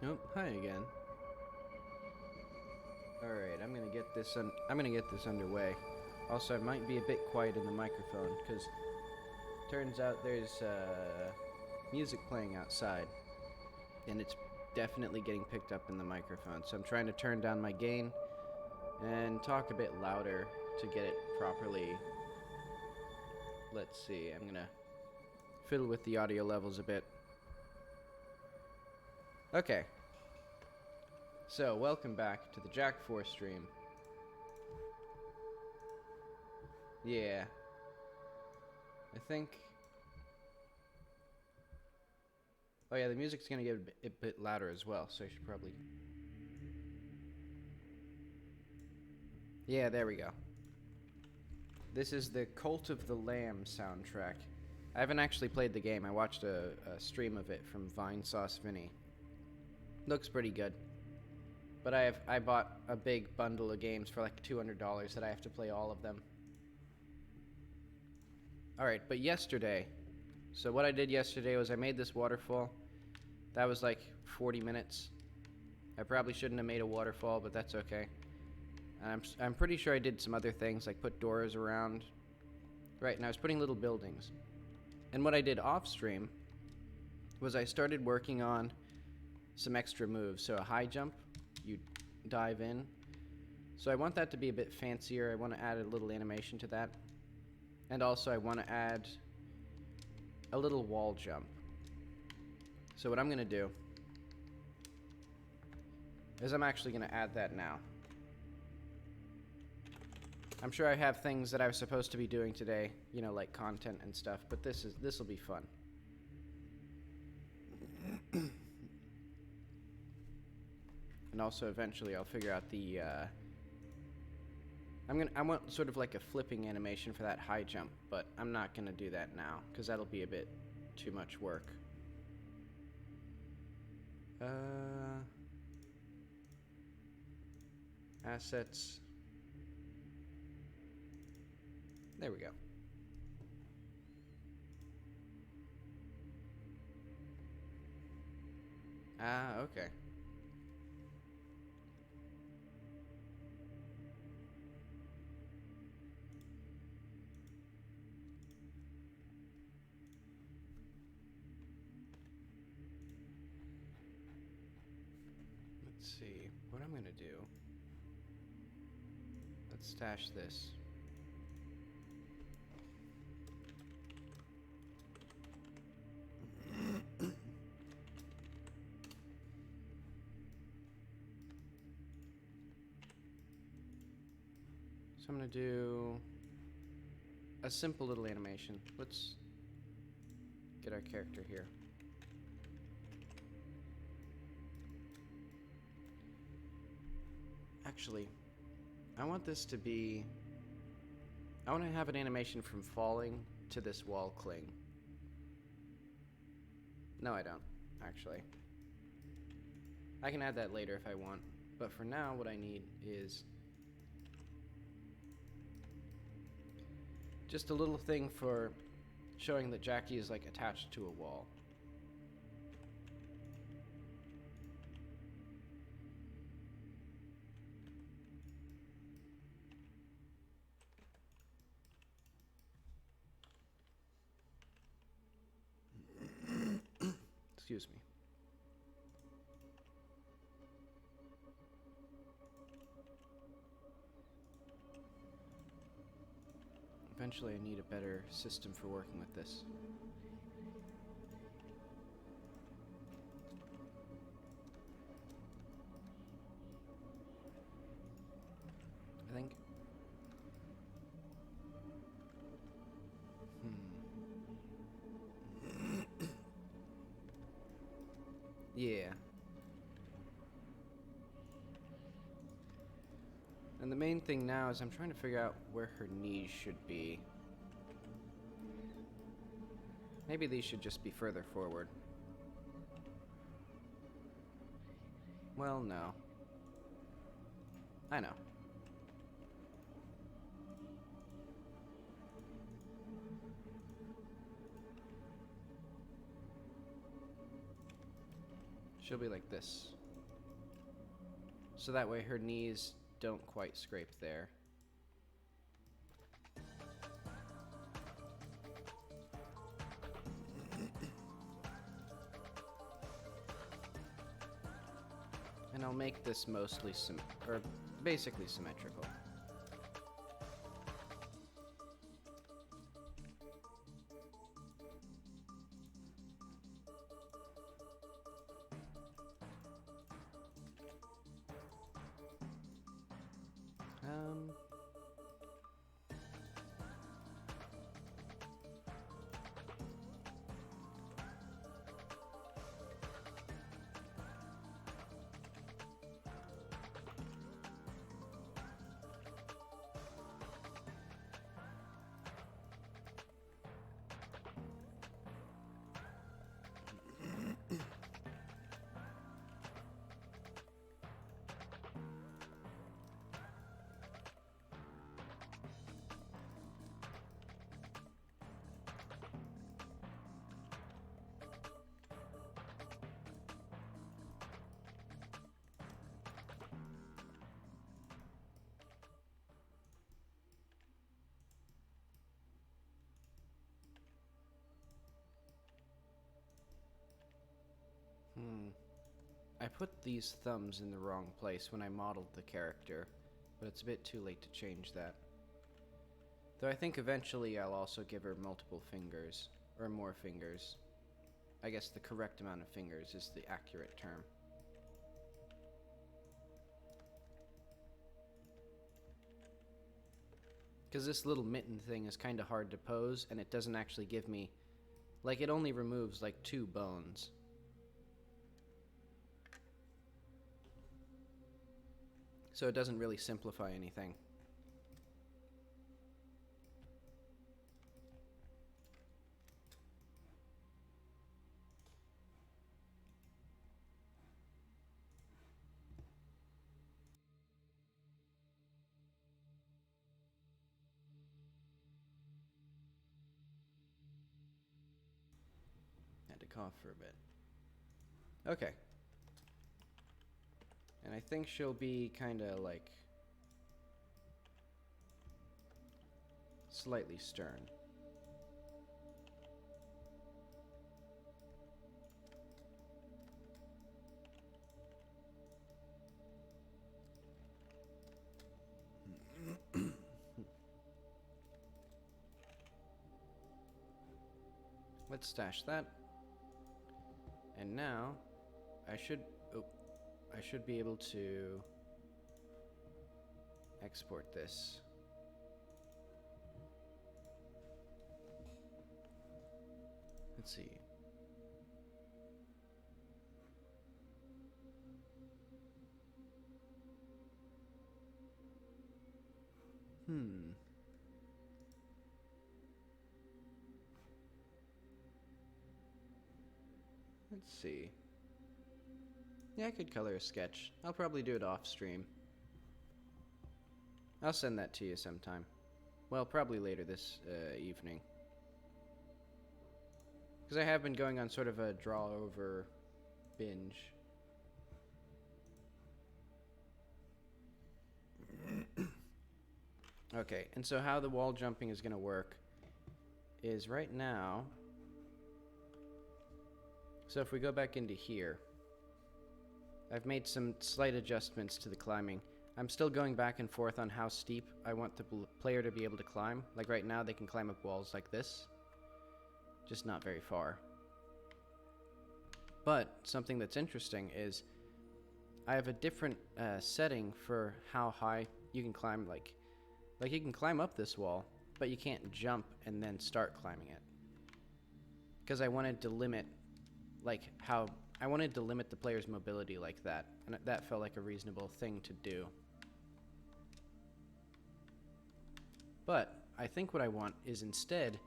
Oh, hi again. Alright, I'm gonna get this underway. Also, I might be a bit quiet in the microphone, because turns out there's music playing outside, and it's definitely getting picked up in the microphone. So I'm trying to turn down my gain and talk a bit louder to get it properly. Let's see, I'm gonna fiddle with the audio levels a bit. Okay. So, welcome back to the Jack 4 stream. Yeah. I think... Oh yeah, the music's gonna get a bit louder as well, so I should probably... Yeah, there we go. This is the Cult of the Lamb soundtrack. I haven't actually played the game. I watched a stream of it from Vinesauce Vinny. Looks pretty good. But I bought a big bundle of games for like $200 that I have to play all of them. Alright, but yesterday... So what I did yesterday was I made this waterfall. That was like 40 minutes. I probably shouldn't have made a waterfall, but that's okay. I'm pretty sure I did some other things, like put doors around. Right, and I was putting little buildings. And what I did off-stream was I started working on some extra moves. So a high jump, you dive in. So I want that to be a bit fancier. I want to add a little animation to that. And also I want to add a little wall jump. So what I'm going to do is I'm actually going to add that now. I'm sure I have things that I was supposed to be doing today, you know, like content and stuff, but this will be fun. And also eventually I'll figure out the I want sort of like a flipping animation for that high jump, but I'm not going to do that now cuz that'll be a bit too much work. Assets. There we go. Ah, okay. Let's see what I'm gonna do. Let's stash this. So I'm gonna do a simple little animation. Let's get our character here. Actually, I want this to be... I want to have an animation from falling to this wall cling. No, I don't, actually. I can add that later if I want. But for now, what I need is just a little thing for showing that Jackie is like attached to a wall. Excuse me. Eventually I need a better system for working with this. I think... Yeah. And the main thing now is I'm trying to figure out where her knees should be. Maybe these should just be further forward. Well, no. I know. She'll be like this. So that way her knees don't quite scrape there. And I'll make this mostly basically symmetrical. I put these thumbs in the wrong place when I modeled the character, but it's a bit too late to change that. Though I think eventually I'll also give her multiple fingers, or more fingers. I guess the correct amount of fingers is the accurate term. Because this little mitten thing is kind of hard to pose, and it doesn't actually give me... Like, it only removes, like, 2 bones. So it doesn't really simplify anything. Had to cough for a bit. Okay. And I think she'll be kind of like slightly stern. Let's stash that. And now I should be able to export this. Let's see. Let's see. Yeah, I could color a sketch. I'll probably do it off stream. I'll send that to you sometime. Well, probably later this evening. Because I have been going on sort of a draw-over binge. Okay, and so how the wall jumping is going to work is right now... So if we go back into here, I've made some slight adjustments to the climbing. I'm still going back and forth on how steep I want the player to be able to climb. Like right now, they can climb up walls like this, just not very far. But something that's interesting is I have a different setting for how high you can climb. Like you can climb up this wall, but you can't jump and then start climbing it. Because I wanted to limit, I wanted to limit the player's mobility like that, and that felt like a reasonable thing to do. But I think what I want is instead,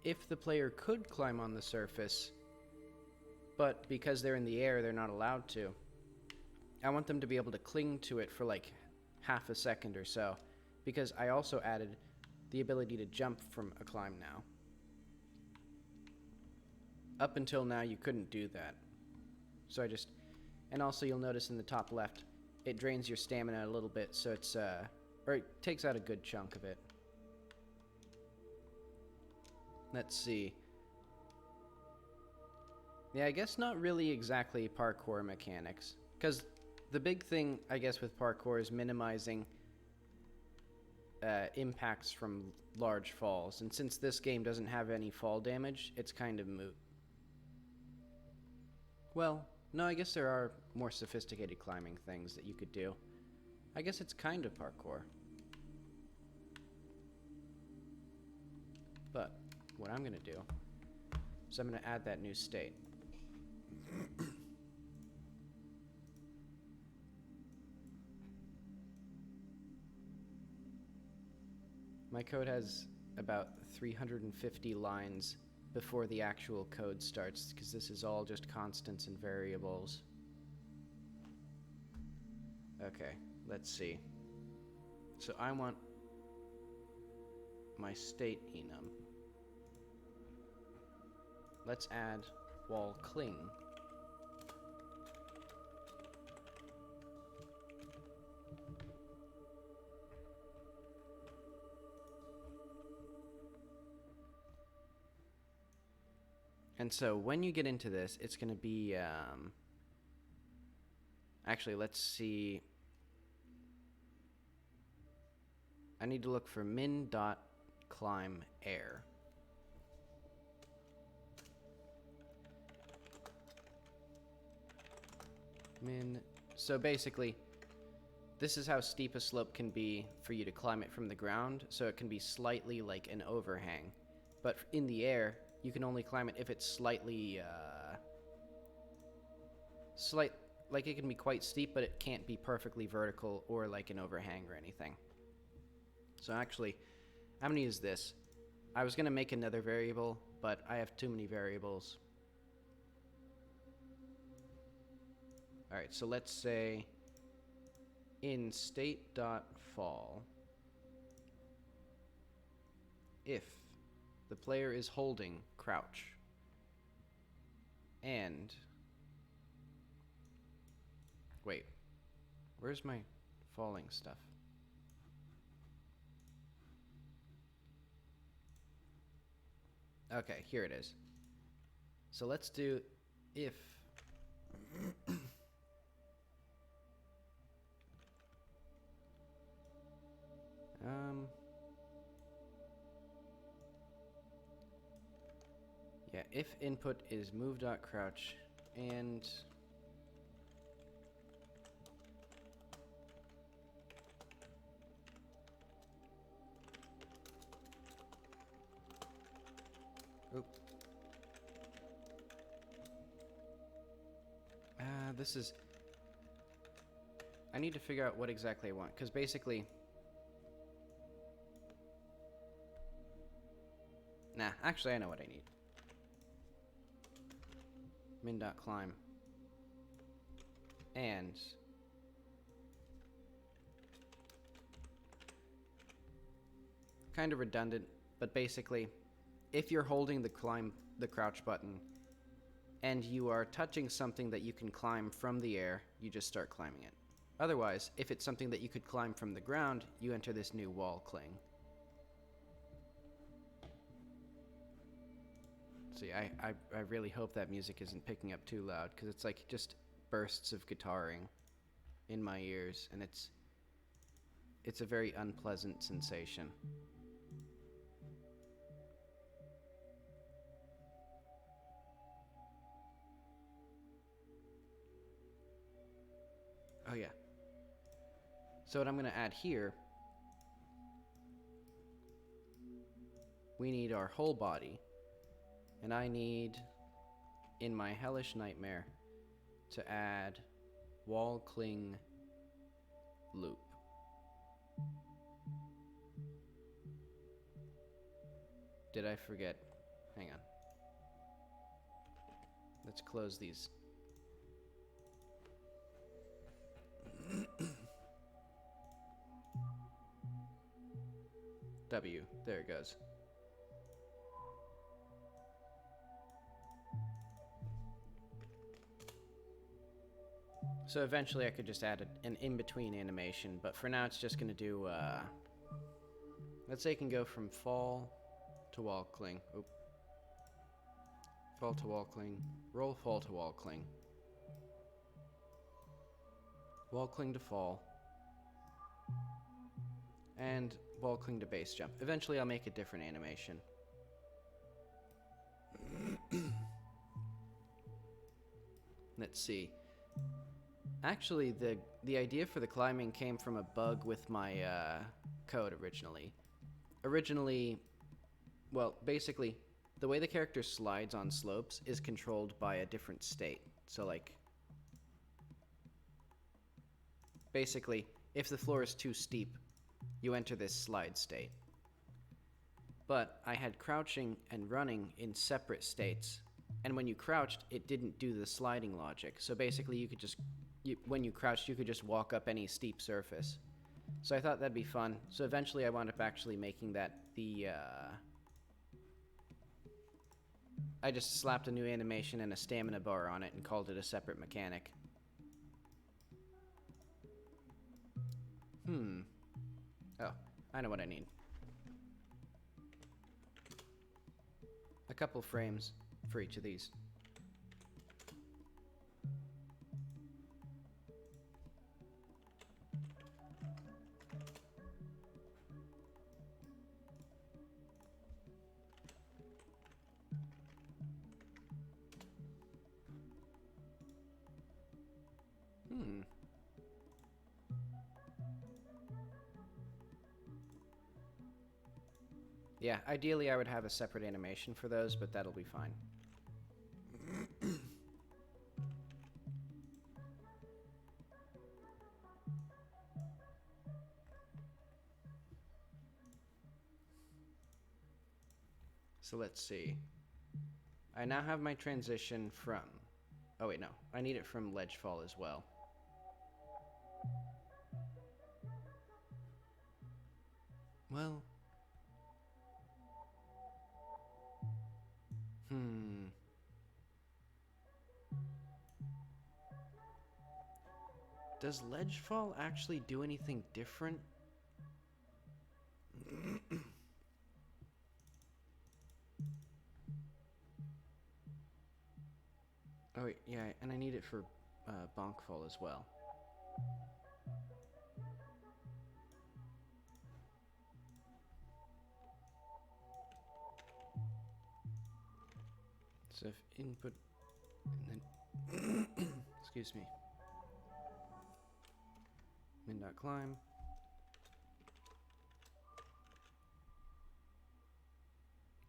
if the player could climb on the surface, but because they're in the air, they're not allowed to, I want them to be able to cling to it for like half a second or so, because I also added the ability to jump from a climb now. Up until now, you couldn't do that. So and also you'll notice in the top left, it drains your stamina a little bit, so it's, or it takes out a good chunk of it. Let's see. Yeah, I guess not really exactly parkour mechanics. Because the big thing, I guess, with parkour is minimizing impacts from large falls. And since this game doesn't have any fall damage, it's kind of moot. Well, no, I guess there are more sophisticated climbing things that you could do. I guess it's kind of parkour. But what I'm going to do is I'm going to add that new state. My code has about 350 lines before the actual code starts, because this is all just constants and variables. Okay, let's see. So I want my state enum. Let's add wall cling. And so when you get into this, it's going to be, actually, let's see. I need to look for min.climb air. So basically, this is how steep a slope can be for you to climb it from the ground. So it can be slightly like an overhang. But in the air, you can only climb it if it's slightly, like it can be quite steep, but it can't be perfectly vertical or like an overhang or anything. So actually, I'm going to use this. I was going to make another variable, but I have too many variables. Alright, so let's say in state.fall, if the player is holding crouch and wait, where's my falling stuff? Okay, here it is. So let's do if yeah, if input is move.crouch and this is, I need to figure out what exactly I want, because basically, actually I know what I need. Min.climb and kind of redundant, but basically if you're holding the crouch button and you are touching something that you can climb from the air, you just start climbing it. Otherwise, if it's something that you could climb from the ground, you enter this new wall cling. See, I really hope that music isn't picking up too loud, because it's like just bursts of guitaring in my ears, and it's a very unpleasant sensation. Oh yeah. So what I'm going to add here, we need our whole body. And I need, in my hellish nightmare, to add wall cling loop. Did I forget? Hang on. Let's close these. W. There it goes. So eventually I could just add an in-between animation, but for now it's just going to do, let's say it can go from fall to wall cling. Oop. Fall to wall cling. Roll fall to wall cling. Wall cling to fall. And wall cling to base jump. Eventually I'll make a different animation. Let's see. Actually, the idea for the climbing came from a bug with my code originally. Well, basically, the way the character slides on slopes is controlled by a different state. So, like, basically, if the floor is too steep, you enter this slide state. But I had crouching and running in separate states, and when you crouched, it didn't do the sliding logic. So basically, you could just, when you crouched, you could just walk up any steep surface. So I thought that'd be fun. So eventually I wound up actually making that I just slapped a new animation and a stamina bar on it and called it a separate mechanic. Oh, I know what I need. A couple frames for each of these. Yeah, ideally I would have a separate animation for those, but that'll be fine. So let's see. I now have my transition from... Oh wait, no. I need it from ledge fall as well. Well... Does ledge fall actually do anything different? Oh wait, yeah, and I need it for bonk fall as well. So if input and then excuse me. Min.climb.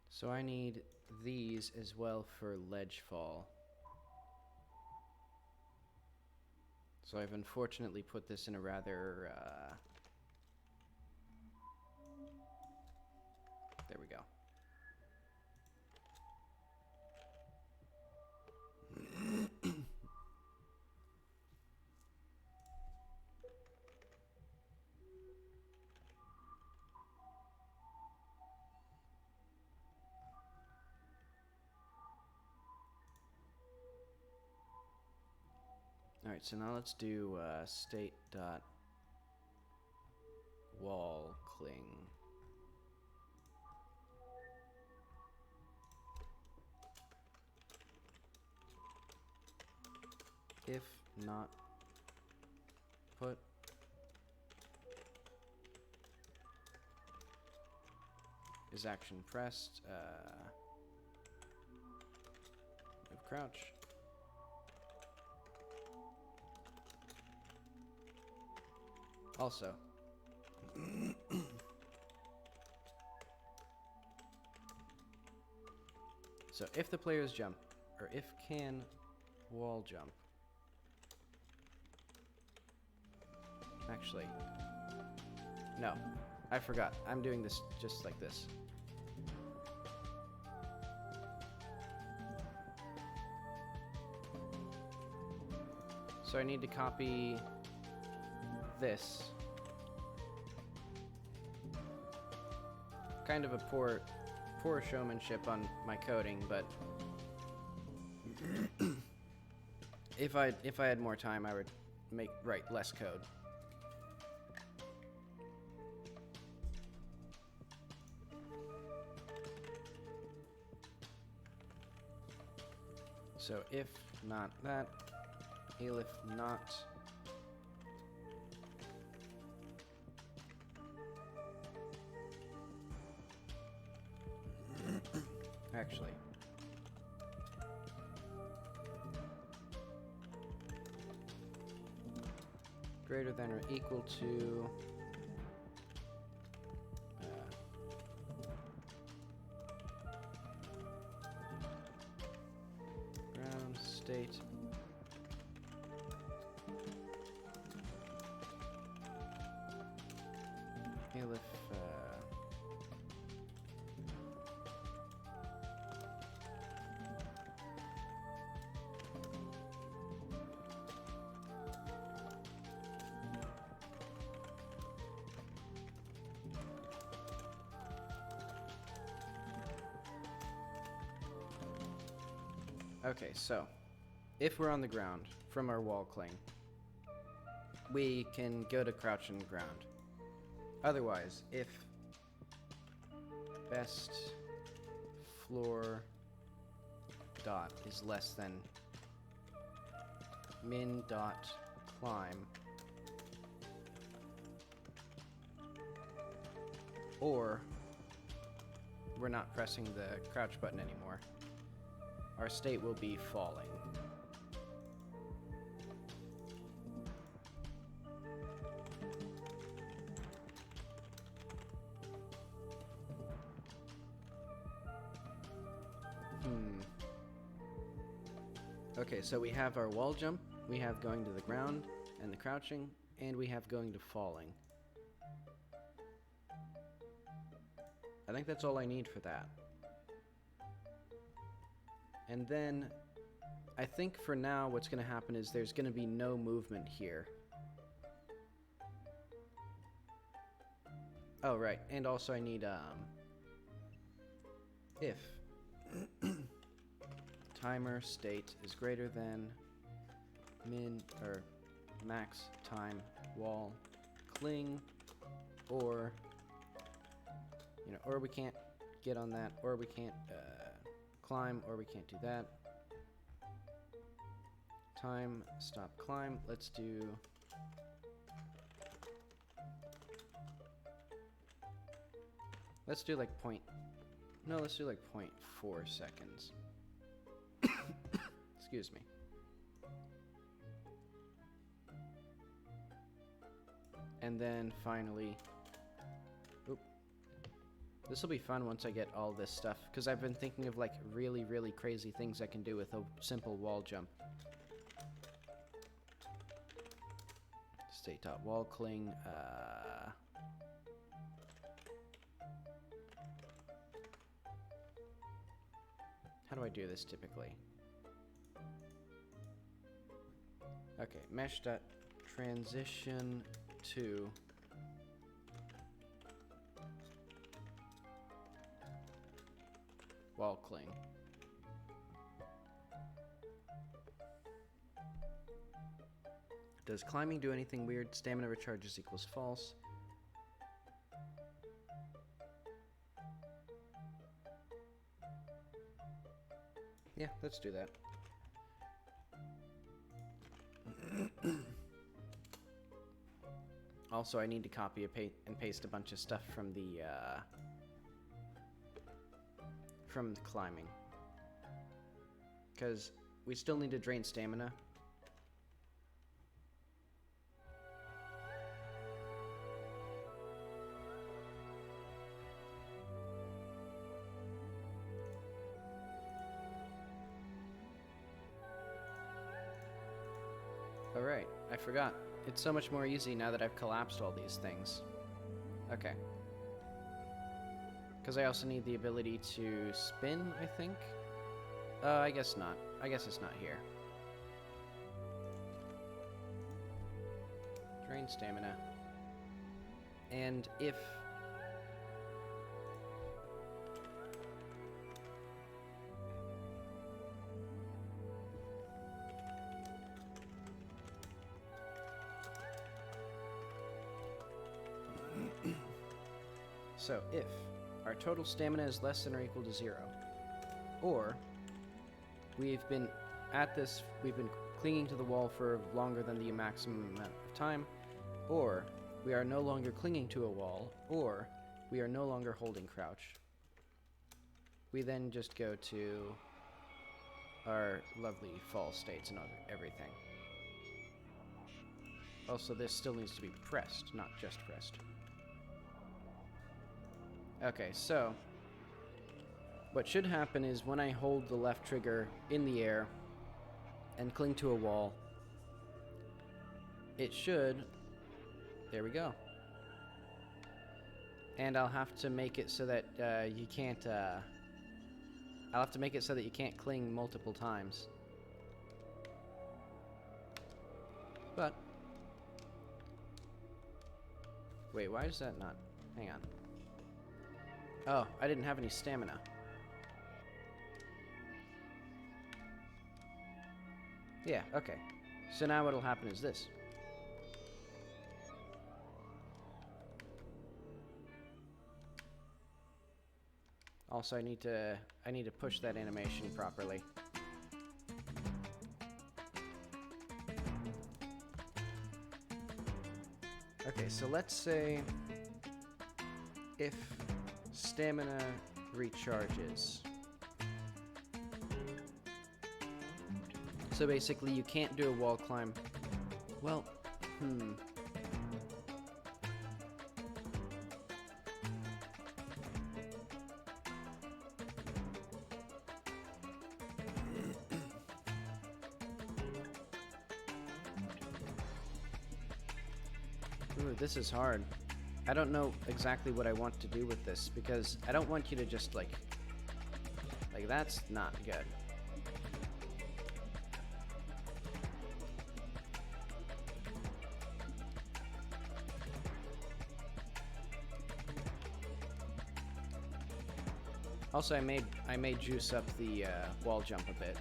So I need these as well for ledge fall. So I've unfortunately put this in a rather there we go. All right, so now let's do state dot wall cling. If not put is action pressed. Move crouch. Also, so if the players jump, or if can wall jump. Actually, no, I forgot. I'm doing this just like this. So I need to copy this. Kind of a poor showmanship on my coding, but if I had more time, I would write less code. So if not that, elif not actually greater than or equal to ground state elif okay, so if we're on the ground from our wall cling, we can go to crouch and ground. Otherwise, if best floor dot is less than min dot climb, or we're not pressing the crouch button anymore, our state will be falling. Okay, so we have our wall jump, we have going to the ground and the crouching, and we have going to falling. I think that's all I need for that. And then, I think for now what's going to happen is there's going to be no movement here. Oh, right, and also I need, if timer state is greater than min, or max time wall cling, or, you know, or we can't get on that, or we can't, climb, or we can't do that. Time, stop, climb. Let's do like let's do like 0.4 seconds. Excuse me. And then finally, this will be fun once I get all this stuff, because I've been thinking of like really, really crazy things I can do with a simple wall jump. State dot wall cling. How do I do this typically? Okay, mesh dot transition to wall cling. Does climbing do anything weird? Stamina recharges equals false. Yeah, let's do that. Also, I need to copy and paste a bunch of stuff from the climbing, because we still need to drain stamina. Alright, I forgot. It's so much more easy now that I've collapsed all these things. Okay. Because I also need the ability to spin, I think? I guess not. I guess it's not here. Drain stamina. And if... So if our total stamina is less than or equal to 0, or we've been clinging to the wall for longer than the maximum amount of time, or we are no longer clinging to a wall, or we are no longer holding crouch. We then just go to our lovely fall states and everything. Also, this still needs to be pressed, not just pressed. Okay, so what should happen is when I hold the left trigger in the air and cling to a wall, it should... There we go. And I'll have to make it so that you can't... I'll have to make it so that you can't cling multiple times. But... Wait, why is that not... Hang on. Oh, I didn't have any stamina. Yeah, okay. So now what'll happen is this. Also, I need to push that animation properly. Okay, so let's say if stamina recharges. So basically you can't do a wall climb. Well, Ooh, this is hard. I don't know exactly what I want to do with this, because I don't want you to just, like, that's not good. Also, I may juice up the wall jump a bit.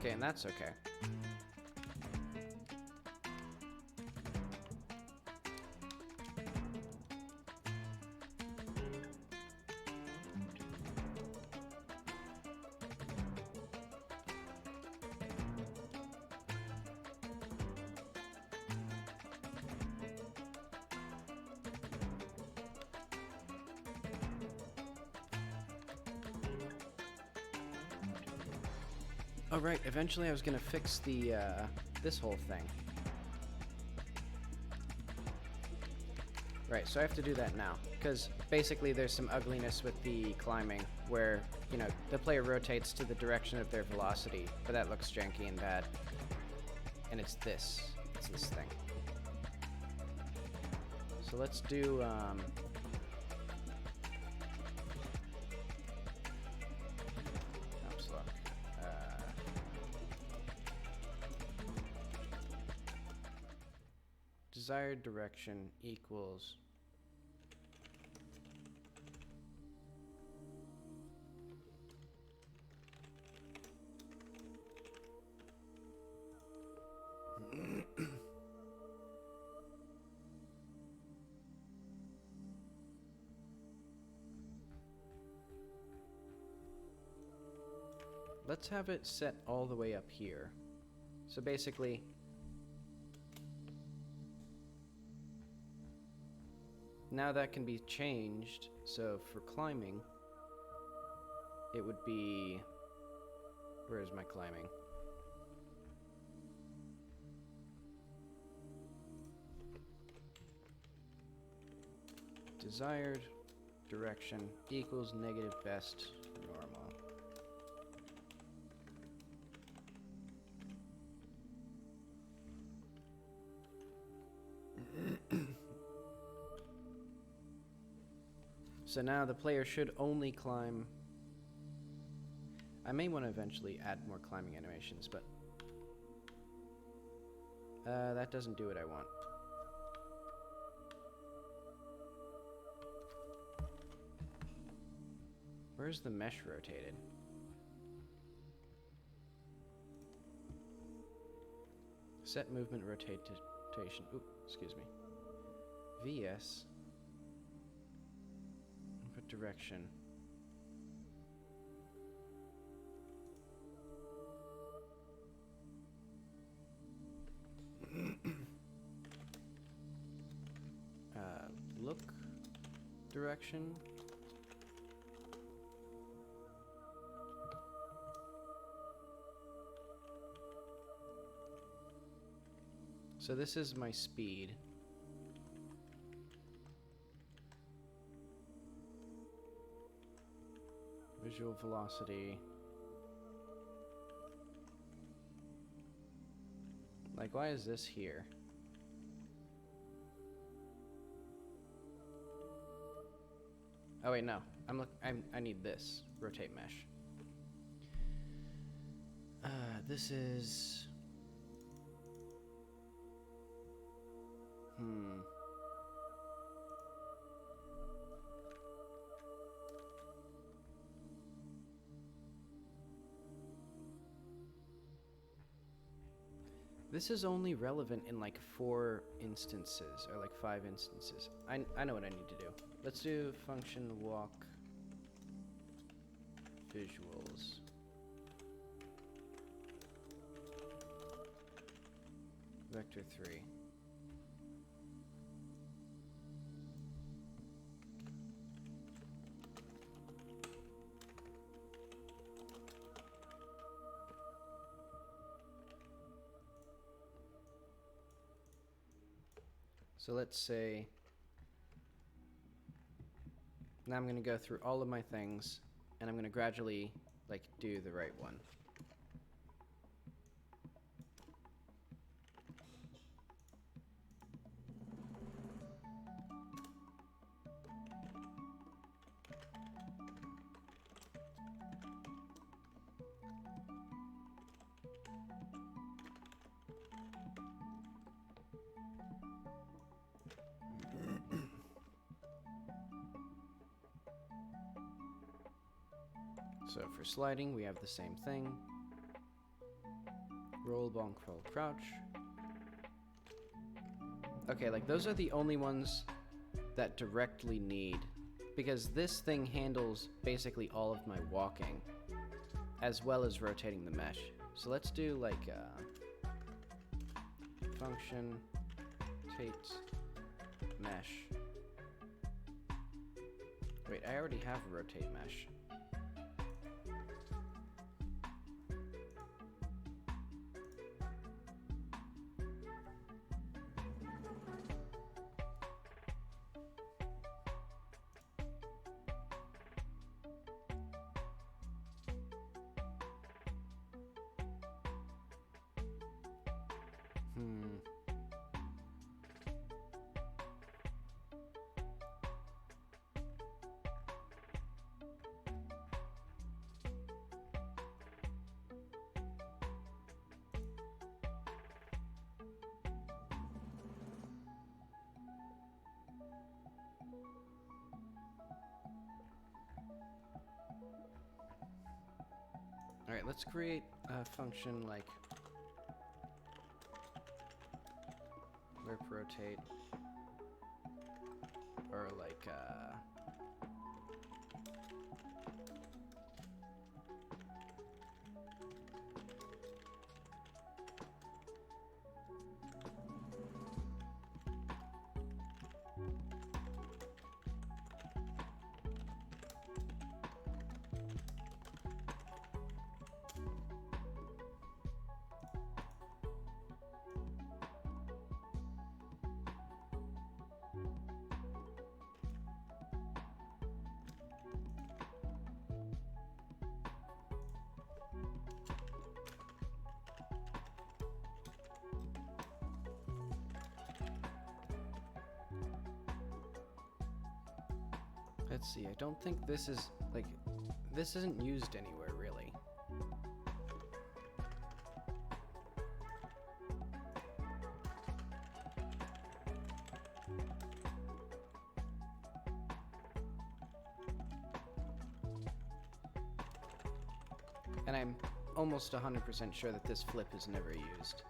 Okay, and that's okay. Oh right, eventually I was gonna fix the, this whole thing. Right, so I have to do that now, because basically there's some ugliness with the climbing, where, you know, the player rotates to the direction of their velocity, but that looks janky and bad. And it's this thing. So let's do, desired direction equals let's have it set all the way up here. So basically, now that can be changed. So for climbing, it would be, where is my climbing? Desired direction equals negative best normal. So now the player should only climb. I may want to eventually add more climbing animations, but that doesn't do what I want. Where's the mesh rotated? Set movement rotation. Oop, excuse me. VS. Input direction. Look direction. So this is my speed. Visual velocity. Like, why is this here? Oh wait, no. I need this. Rotate mesh. This is... This is only relevant in like 4 instances, or like 5 instances. I know what I need to do. Let's do function walk visuals. Vector 3. So let's say, now I'm going to go through all of my things, and I'm going to gradually, like, do the right one. So for sliding, we have the same thing. Roll, bonk, roll, crouch. Okay, like those are the only ones that directly need, because this thing handles basically all of my walking, as well as rotating the mesh. So let's do like function rotate mesh. Wait, I already have a rotate mesh. Alright, let's create a function like whip rotate, or like let's see, I don't think this is, like, this isn't used anywhere, really. And I'm almost 100% sure that this flip is never used.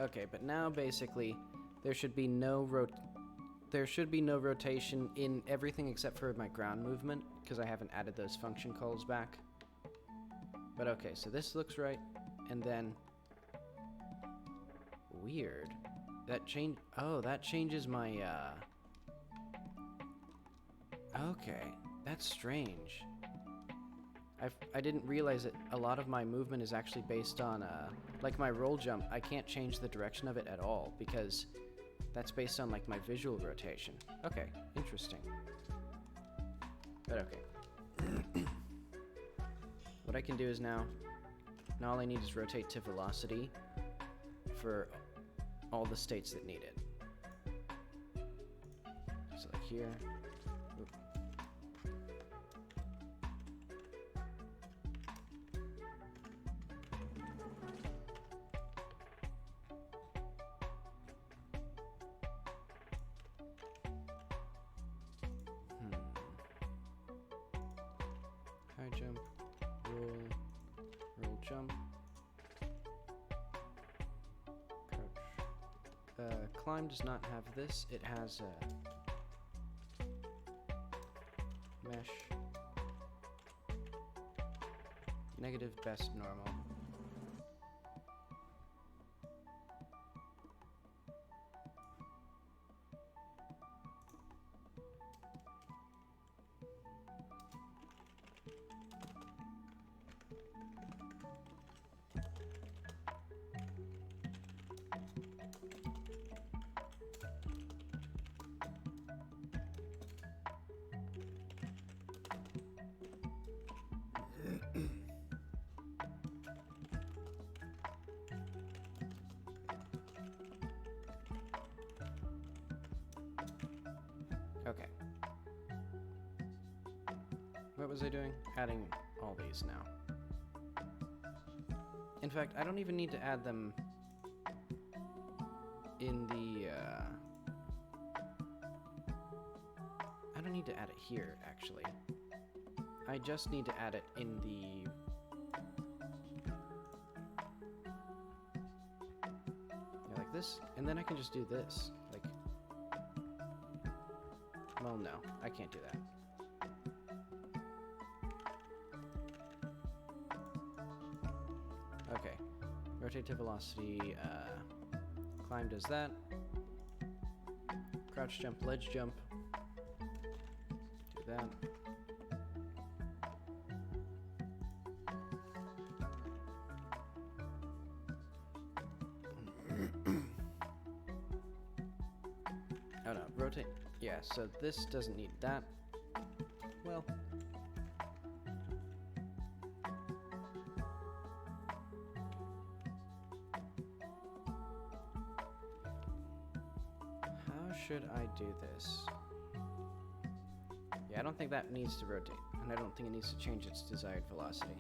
Okay, but now basically there should be no rotation in everything except for my ground movement, because I haven't added those function calls back. But okay, so this looks right, and then weird. That changes my okay, that's strange. I didn't realize that a lot of my movement is actually based on like my roll jump. I can't change the direction of it at all because that's based on like my visual rotation. Okay, interesting. But okay. What I can do is now all I need is rotate to velocity for all the states that need it. So like here. Oop. High jump, roll jump, crouch. Climb does not have this. It has mesh, negative, best, normal. Okay. What was I doing? Adding all these now. In fact, I don't even need to add them in the, I don't need to add it here, actually. I just need to add it in the... Yeah, like this, and then I can just do this. Like... Well, no, I can't do that. Okay, rotate to velocity, climb does that. Crouch jump, ledge jump. Do that. Oh no, rotate. Yeah, so this doesn't need that. Well. How should I do this? Yeah, I don't think that needs to rotate, and I don't think it needs to change its desired velocity.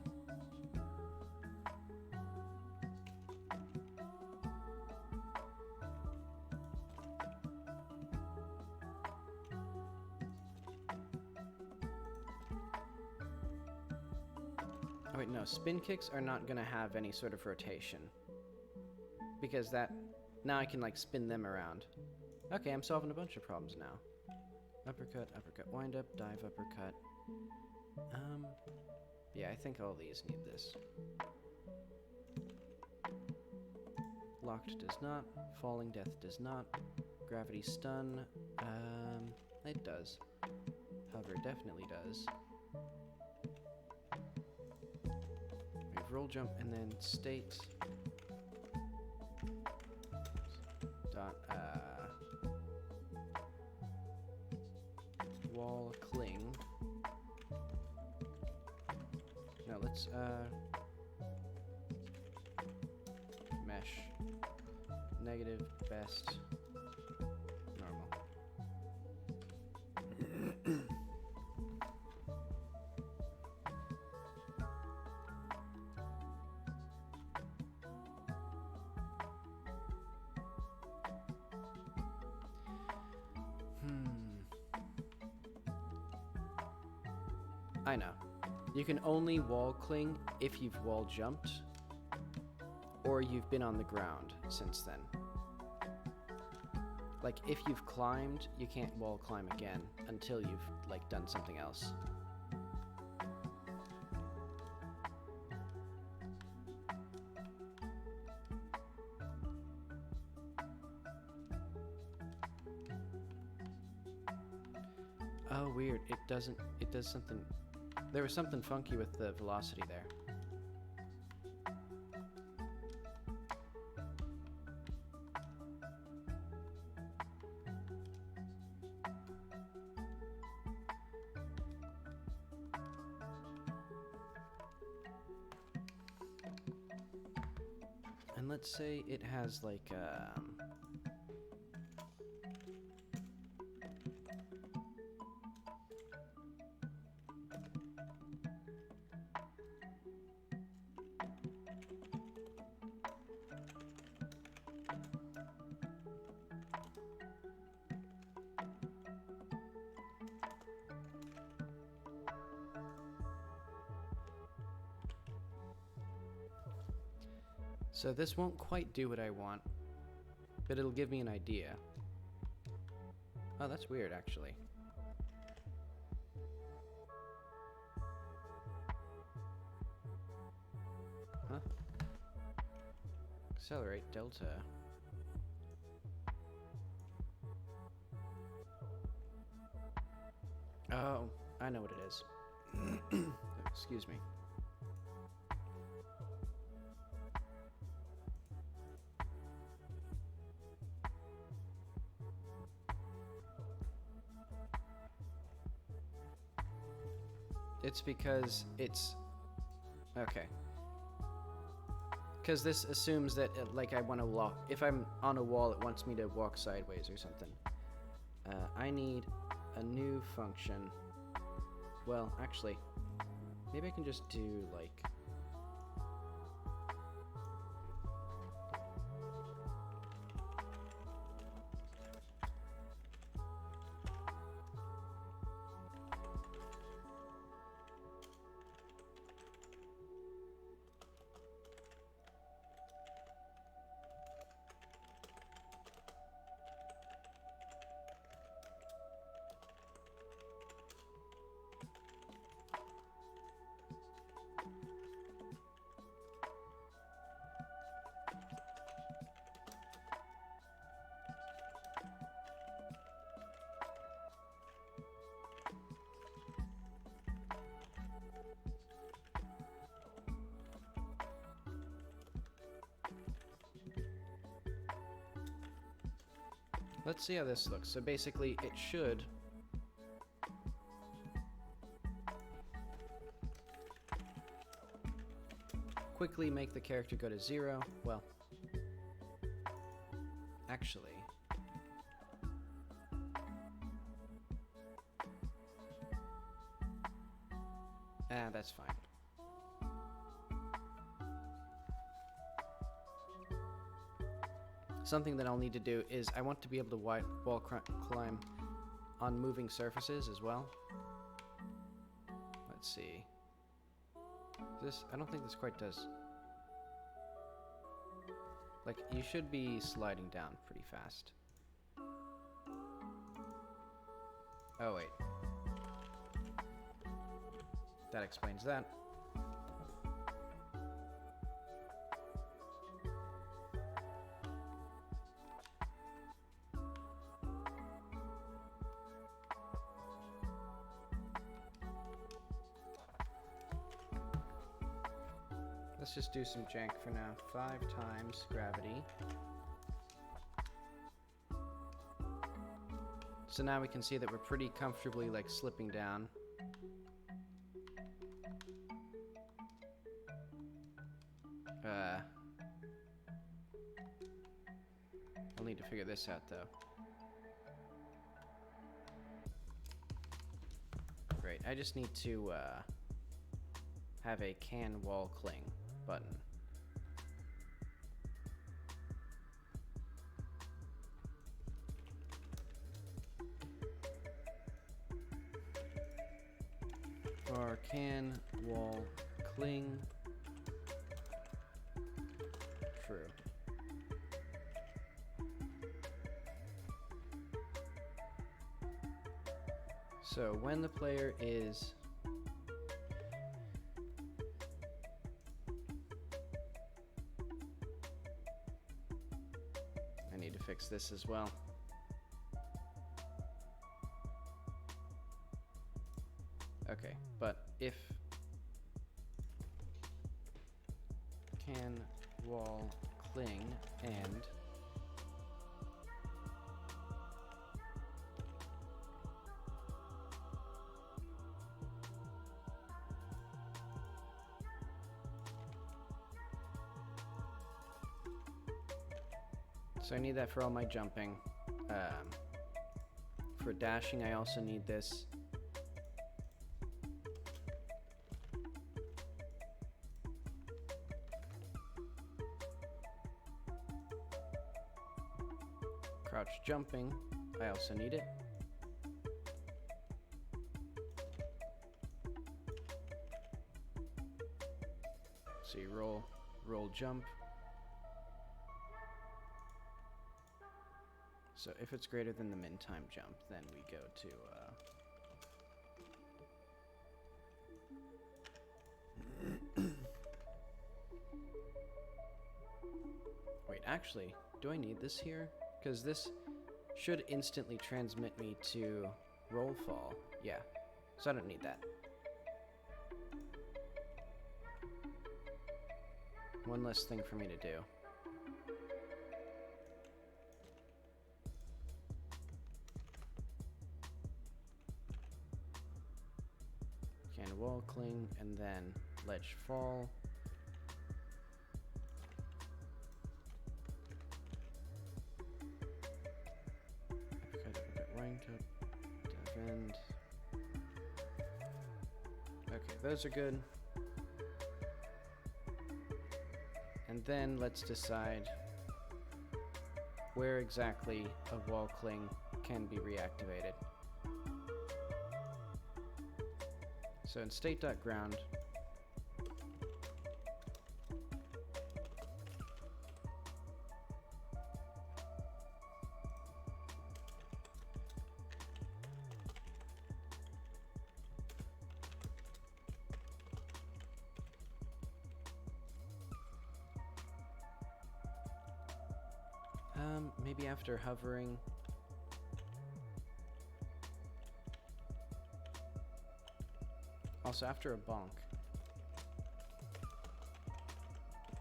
Oh wait, no, spin kicks are not gonna have any sort of rotation. Because that, now I can like spin them around. Okay, I'm solving a bunch of problems now. Uppercut, uppercut, wind up, dive, uppercut. Yeah, I think all these need this. Locked does not, falling death does not, gravity stun, it does. Hover definitely does. We have roll jump and then state. Dot, wall cling. Now let's, mesh. Negative, best, normal. I know. You can only wall cling if you've wall jumped, or you've been on the ground since then. Like, if you've climbed, you can't wall climb again until you've, like, done something else. Oh, weird. It does something. There was something funky with the velocity there. And let's say it has like so this won't quite do what I want, but it'll give me an idea. Oh, that's weird, actually. Huh? Accelerate delta. Oh, I know what it is. Excuse me. It's because it's... Okay. Because this assumes that, like, I want to walk... If I'm on a wall, it wants me to walk sideways or something. I need a new function. Well, actually, maybe I can just do, like... Let's see how this looks. So basically, it should... quickly make the character go to 0. Well... Actually... that's fine. Something that I'll need to do is I want to be able to wall climb on moving surfaces as well. Let's see. This, I don't think this quite does. Like, you should be sliding down pretty fast. Oh, wait. That explains that. Let's just do some jank for now. 5 times gravity. So now we can see that we're pretty comfortably, like, slipping down. I'll need to figure this out, though. Great, I just need to, have a can wall cling button. var can wall cling true. So when the player is I need to fix this as well. Okay, but if can wall cling and so I need that for all my jumping. For dashing, I also need this. Crouch jumping, I also need it. So you roll jump. So if it's greater than the min time jump, then we go to wait, actually, do I need this here? Because this should instantly transmit me to roll fall. Yeah, so I don't need that. One less thing for me to do. Can wall cling and then ledge fall. End. Okay, those are good. And then let's decide where exactly a wall cling can be reactivated. So in state.ground, maybe after hovering. Also, after a bonk,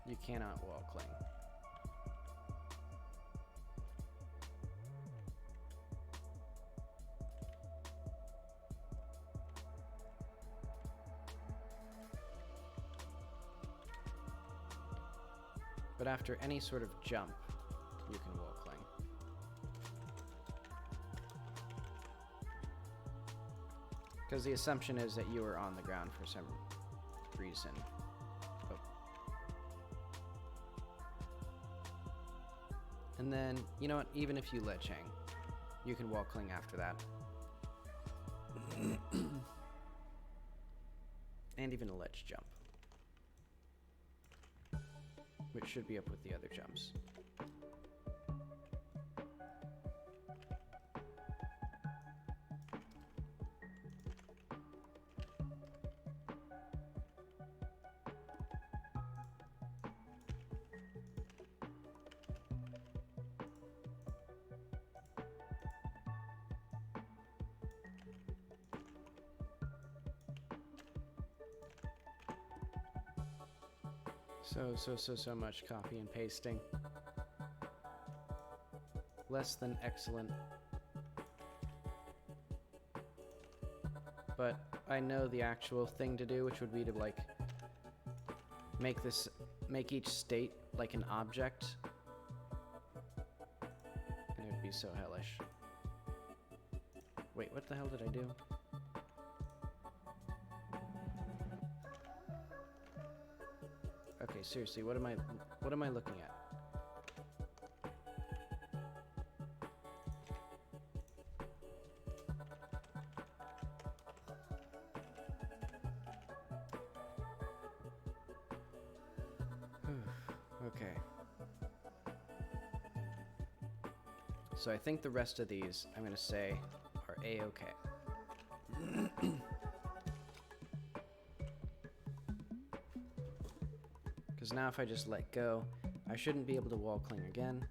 you cannot wall cling. But after any sort of jump, you can wall cling. Because the assumption is that you are on the ground for some reason. Oh. And then, you know what, even if you ledge hang, you can wall cling after that. And even a ledge jump, which should be up with the other jumps. So much copy and pasting. Less than excellent. But I know the actual thing to do, which would be to like make each state like an object. And it would be so hellish. Wait, what the hell did I do? Okay, seriously, what am I looking at? Okay. So I think the rest of these, I'm gonna say, are A-okay. Because now if I just let go, I shouldn't be able to wall cling again.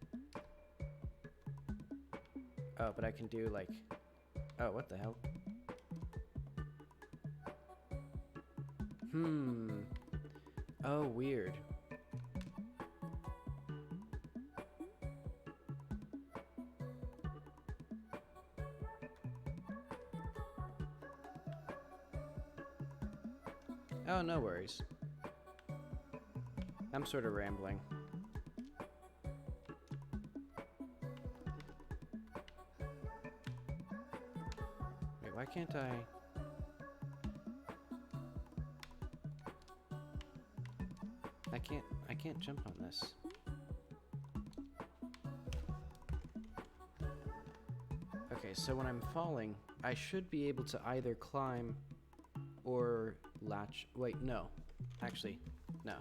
Oh, but I can do like... Oh, what the hell? Oh, weird. Oh, no worries. I'm sort of rambling. Wait, why can't I... I can't jump on this. Okay, so when I'm falling, I should be able to either climb or latch. Wait, no. Actually, no.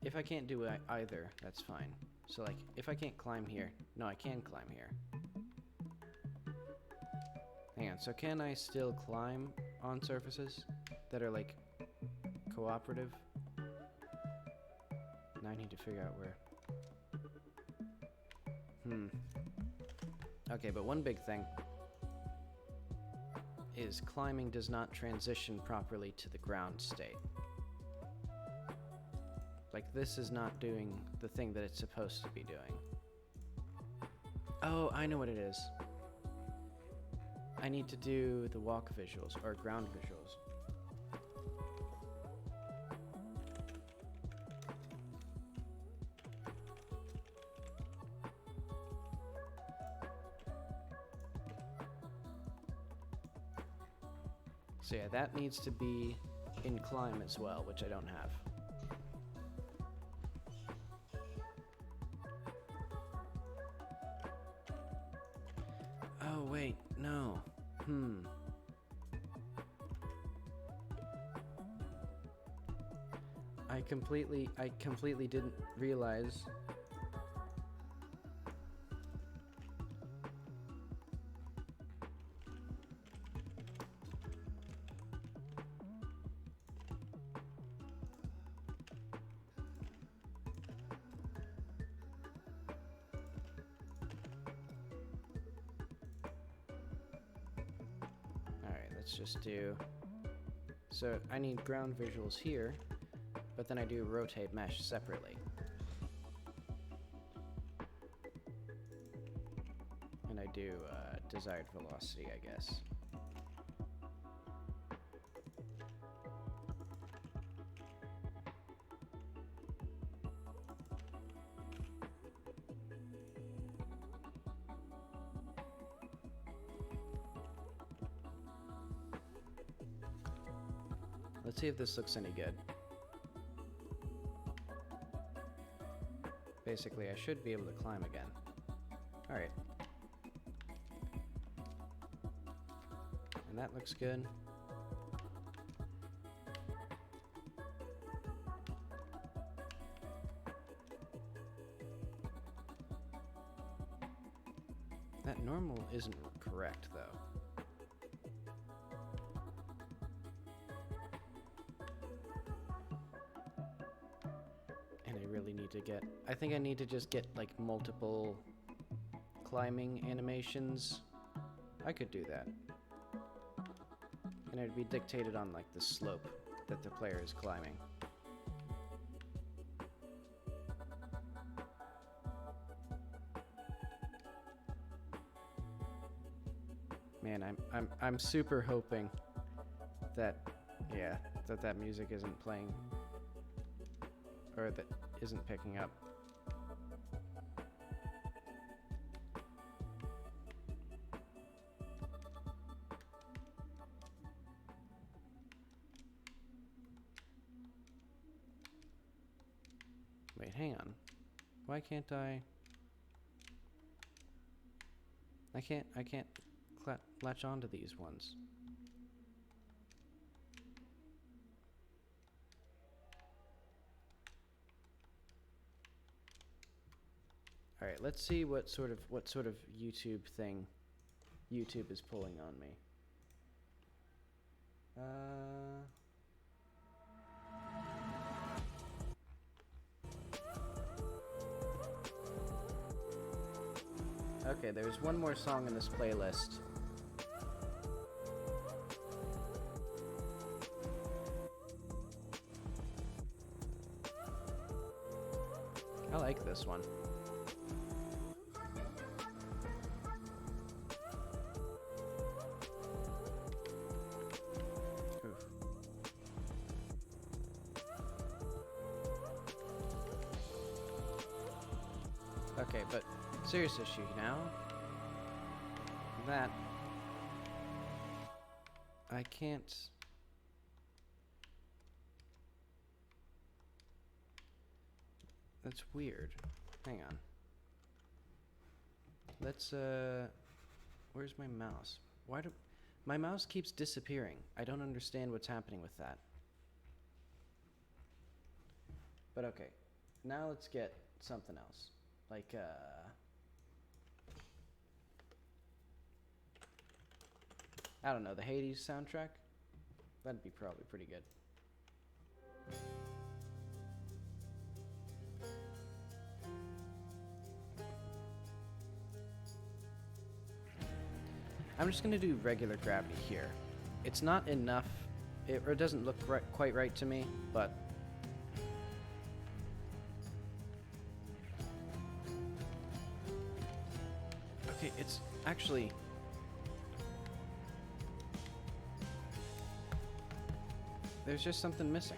If I can't do either, that's fine. So, like, if I can't climb here, no, I can climb here. Hang on, so can I still climb on surfaces that are, like, cooperative? Now I need to figure out where. Okay, but one big thing is climbing does not transition properly to the ground state. Like, this is not doing the thing that it's supposed to be doing. Oh, I know what it is. I need to do the walk visuals, or ground visuals. So yeah, that needs to be in climb as well, which I don't have. Oh wait, no. I completely didn't realize. Let's just do... So I need ground visuals here, but then I do rotate mesh separately. And I do desired velocity, I guess. Let's see if this looks any good. Basically, I should be able to climb again. Alright. And that looks good. That normal isn't correct, though. To get, I think I need to just get like multiple climbing animations. I could do that, and it'd be dictated on like the slope that the player is climbing. Man, I'm super hoping that, yeah, that music isn't playing, or that isn't picking up. Wait, hang on. Why can't I can't latch onto these ones. All right, let's see what sort of YouTube thing YouTube is pulling on me. Okay, there's one more song in this playlist. I like this one. Oof. Okay, but serious issue now. That I can't. That's weird. Hang on. Let's where's my mouse? Why do my mouse keeps disappearing? I don't understand what's happening with that. But okay. Now let's get something else. Like I don't know, the Hades soundtrack? That'd be probably pretty good. I'm just gonna do regular gravity here. It's not enough, or it doesn't look quite right to me, but okay, it's actually there's just something missing.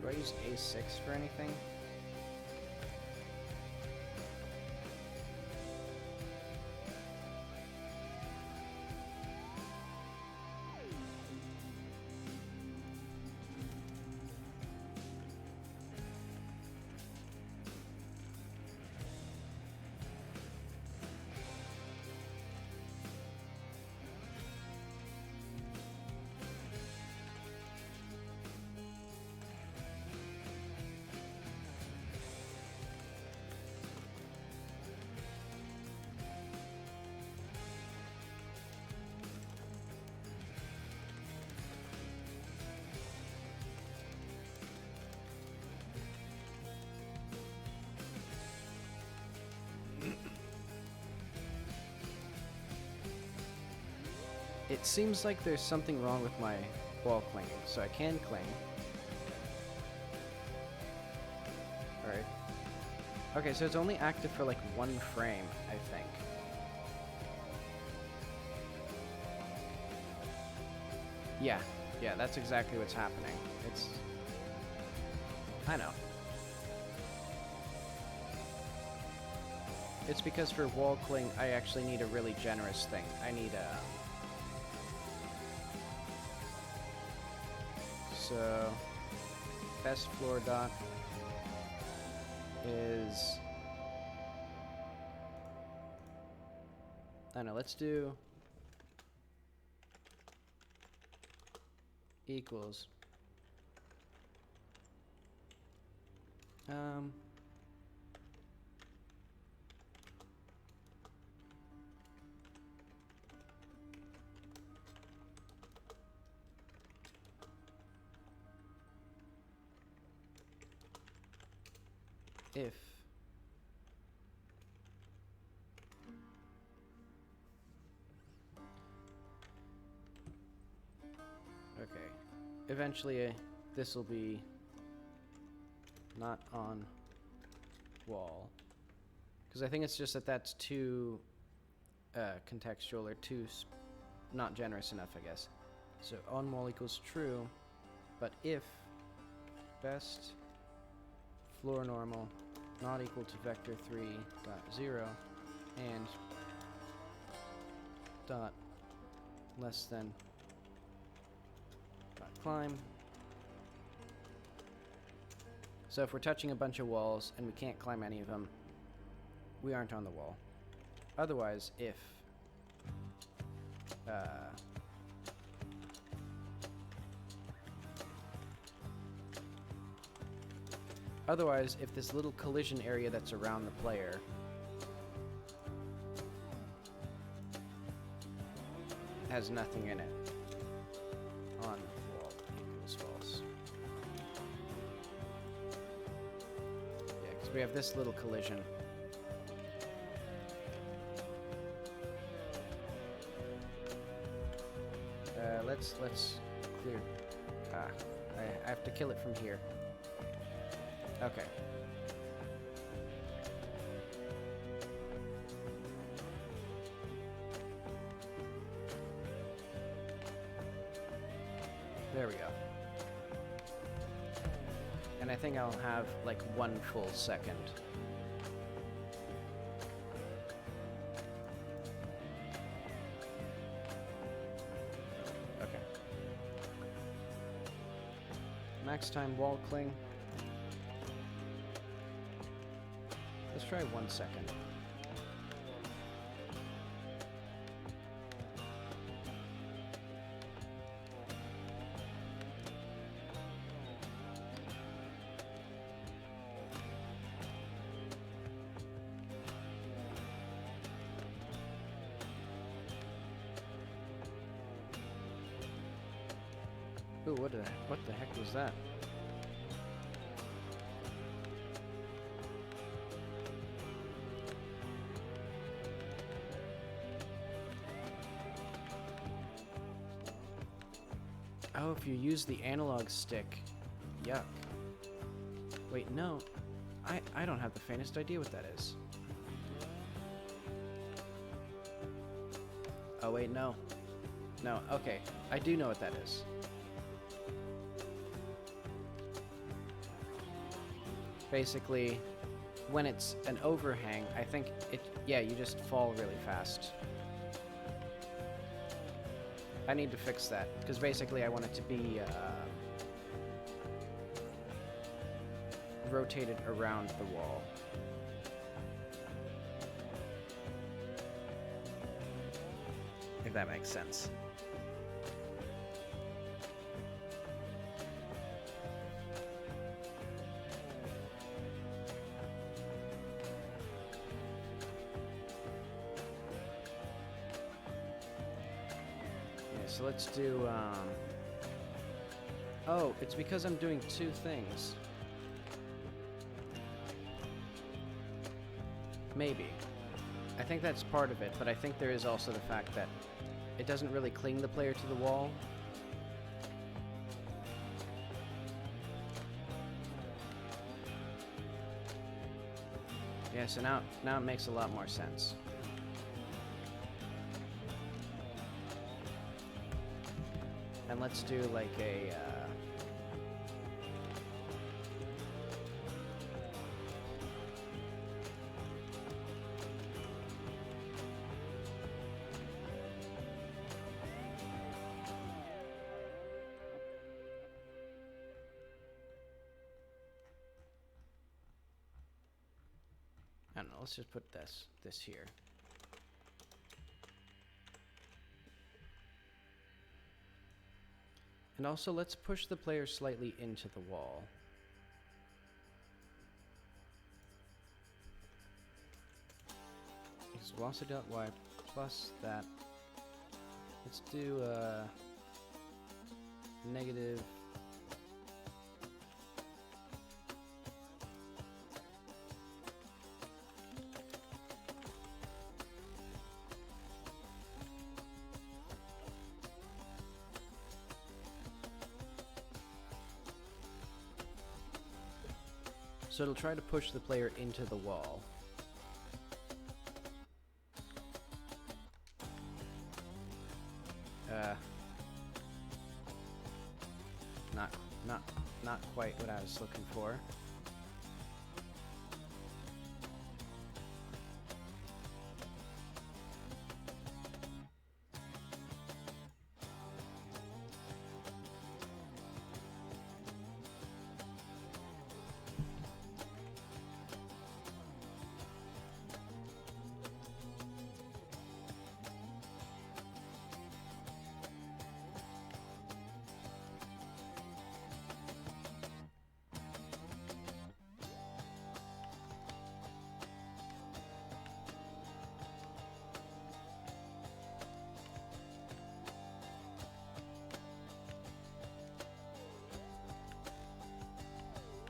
Do I use A6 for anything? It seems like there's something wrong with my wall clinging, so I can cling. Alright. Okay, so it's only active for like 1 frame, I think. Yeah, that's exactly what's happening. I know. It's because for wall cling, I actually need a really generous thing. I need a... So, best floor dot is... I don't know, let's do... equals... if okay, eventually this will be not on wall, because I think it's just that that's too contextual or too not generous enough, I guess. So on wall equals true, but if best floor normal not equal to vector 3 dot 0 and dot less than dot climb. So if we're touching a bunch of walls and we can't climb any of them, we aren't on the wall. Otherwise, if this little collision area that's around the player has nothing in it on wall equals false. Yeah, because we have this little collision. Let's clear. I have to kill it from here. Okay. There we go. And I think I'll have like 1 full second. Okay. Max time wall cling. Let's try 1 second. Ooh, what the heck was that? Oh, if you use the analog stick. Yuck. Wait, no. I don't have the faintest idea what that is. Oh, wait, no. No, okay. I do know what that is. Basically, when it's an overhang, I think yeah, you just fall really fast. I need to fix that, because basically I want it to be rotated around the wall. If that makes sense. So let's do, oh, it's because I'm doing 2 things. Maybe. I think that's part of it, but I think there is also the fact that it doesn't really cling the player to the wall. Yeah, so now it makes a lot more sense. And let's do like a I don't know, let's just put this here. And also, let's push the player slightly into the wall. Is velocity.y plus that. Let's do negative. So it'll try to push the player into the wall. Not quite what I was looking for.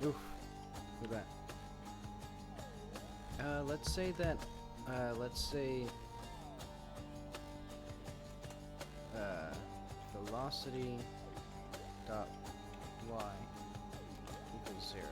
Oof. Look at that. Let's say that, velocity dot y equals 0.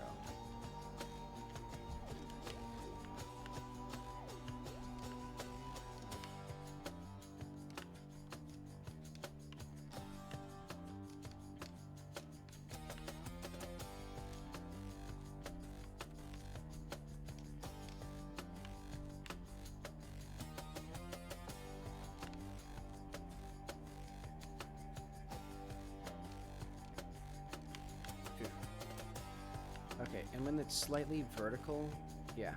Okay, and when it's slightly vertical, yeah,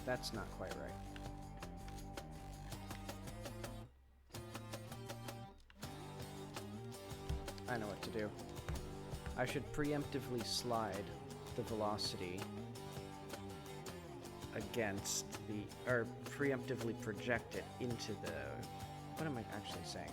that's not quite right. I know what to do. I should preemptively slide the velocity against the, or preemptively project it into the, what am I actually saying?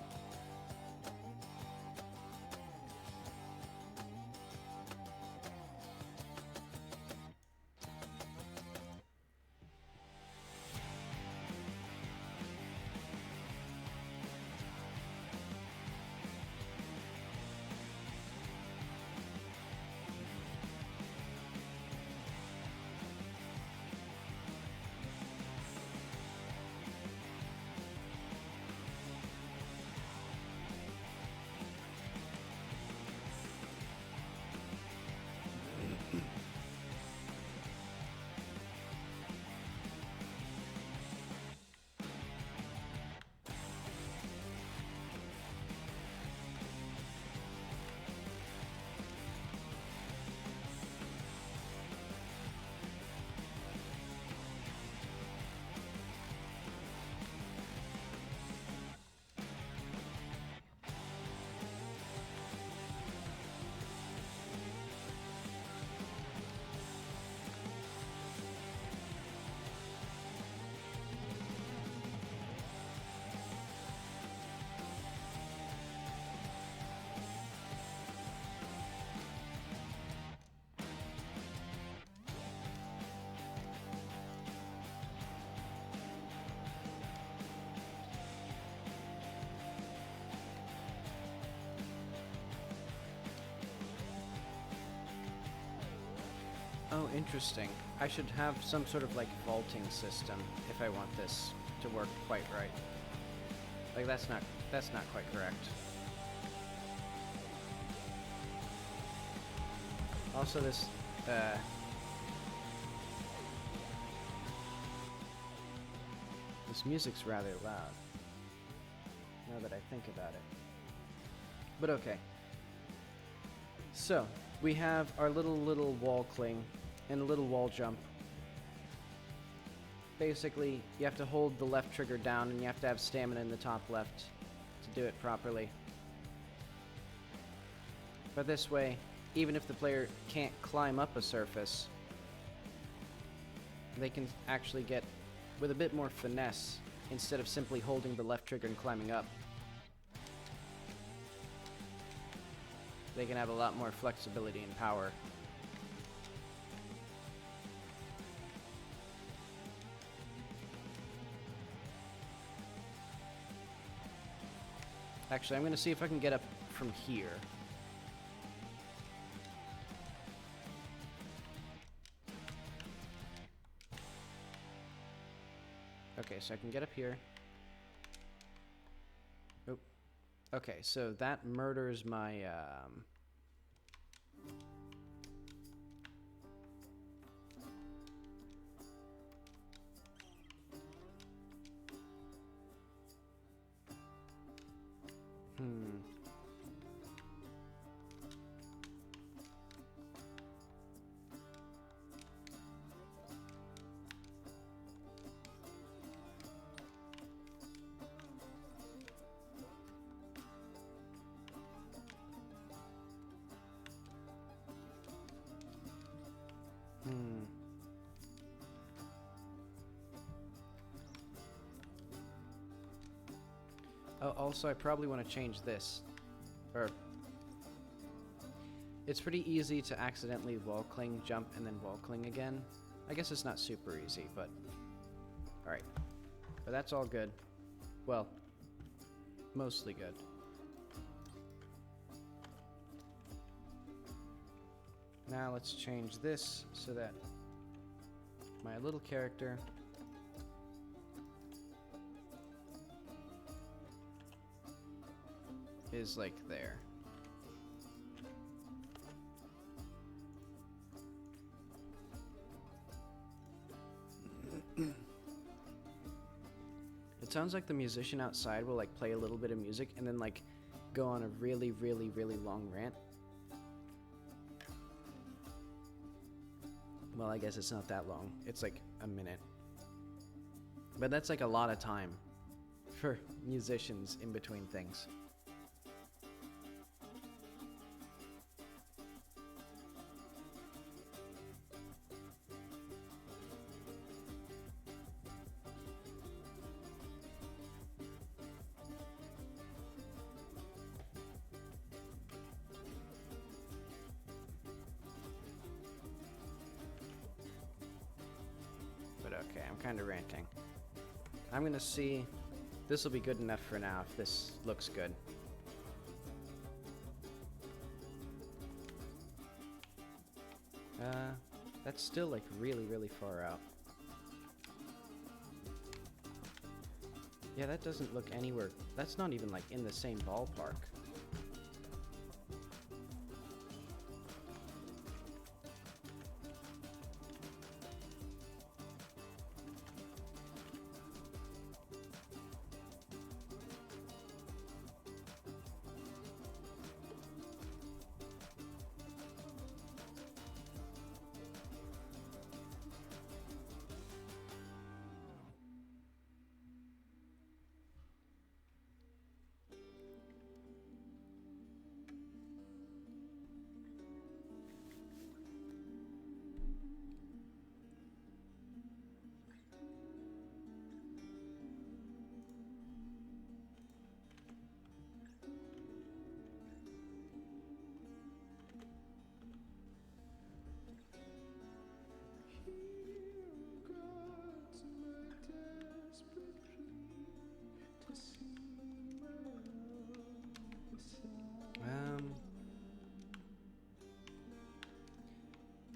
Oh, interesting. I should have some sort of like vaulting system if I want this to work quite right. Like that's not quite correct. Also this this music's rather loud. Now that I think about it. But okay. So, we have our little wall cling and a little wall jump. Basically, you have to hold the left trigger down and you have to have stamina in the top left to do it properly. But this way, even if the player can't climb up a surface, they can actually get with a bit more finesse instead of simply holding the left trigger and climbing up. They can have a lot more flexibility and power. Actually, I'm going to see if I can get up from here. Okay, so I can get up here. Oop. Okay, so that murders my, Oh, also, I probably want to change this. Or... It's pretty easy to accidentally wall cling, jump, and then wall cling again. I guess it's not super easy, but... Alright. But that's all good. Well, mostly good. Now let's change this so that my little character is like there. It sounds like the musician outside will like play a little bit of music and then like go on a really, really, really long rant. Well, I guess it's not that long. It's like a minute. But that's like a lot of time for musicians in between things. Okay, I'm kind of ranting. I'm gonna see. This will be good enough for now if this looks good. That's still like really, really far out. Yeah, that doesn't look anywhere. That's not even like in the same ballpark.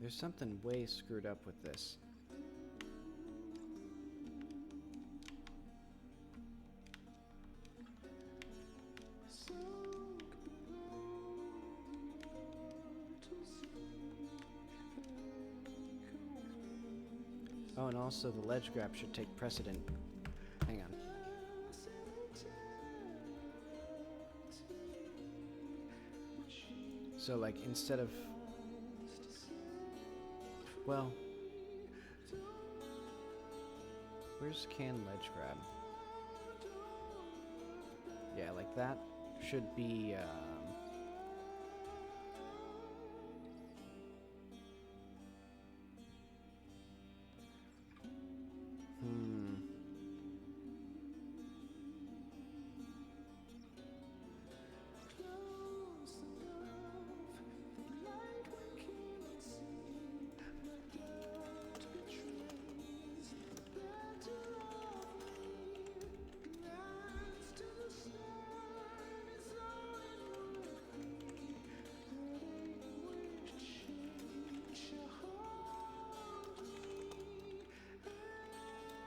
There's something way screwed up with this. Oh, and also the ledge grab should take precedent. Hang on. So, like, instead of... Well... Where's can ledge grab? Yeah, like that should be,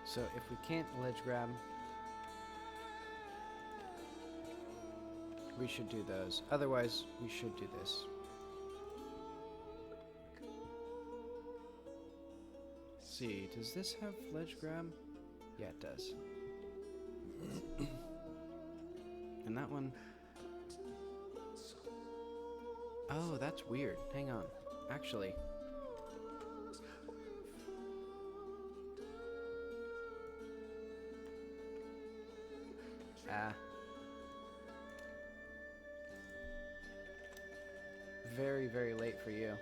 So if we can't ledge grab, we should do those. Otherwise, we should do this. Let's see, does this have ledge grab? Yeah, it does. And that one... Oh, that's weird. Hang on. Actually... Very, very late for you.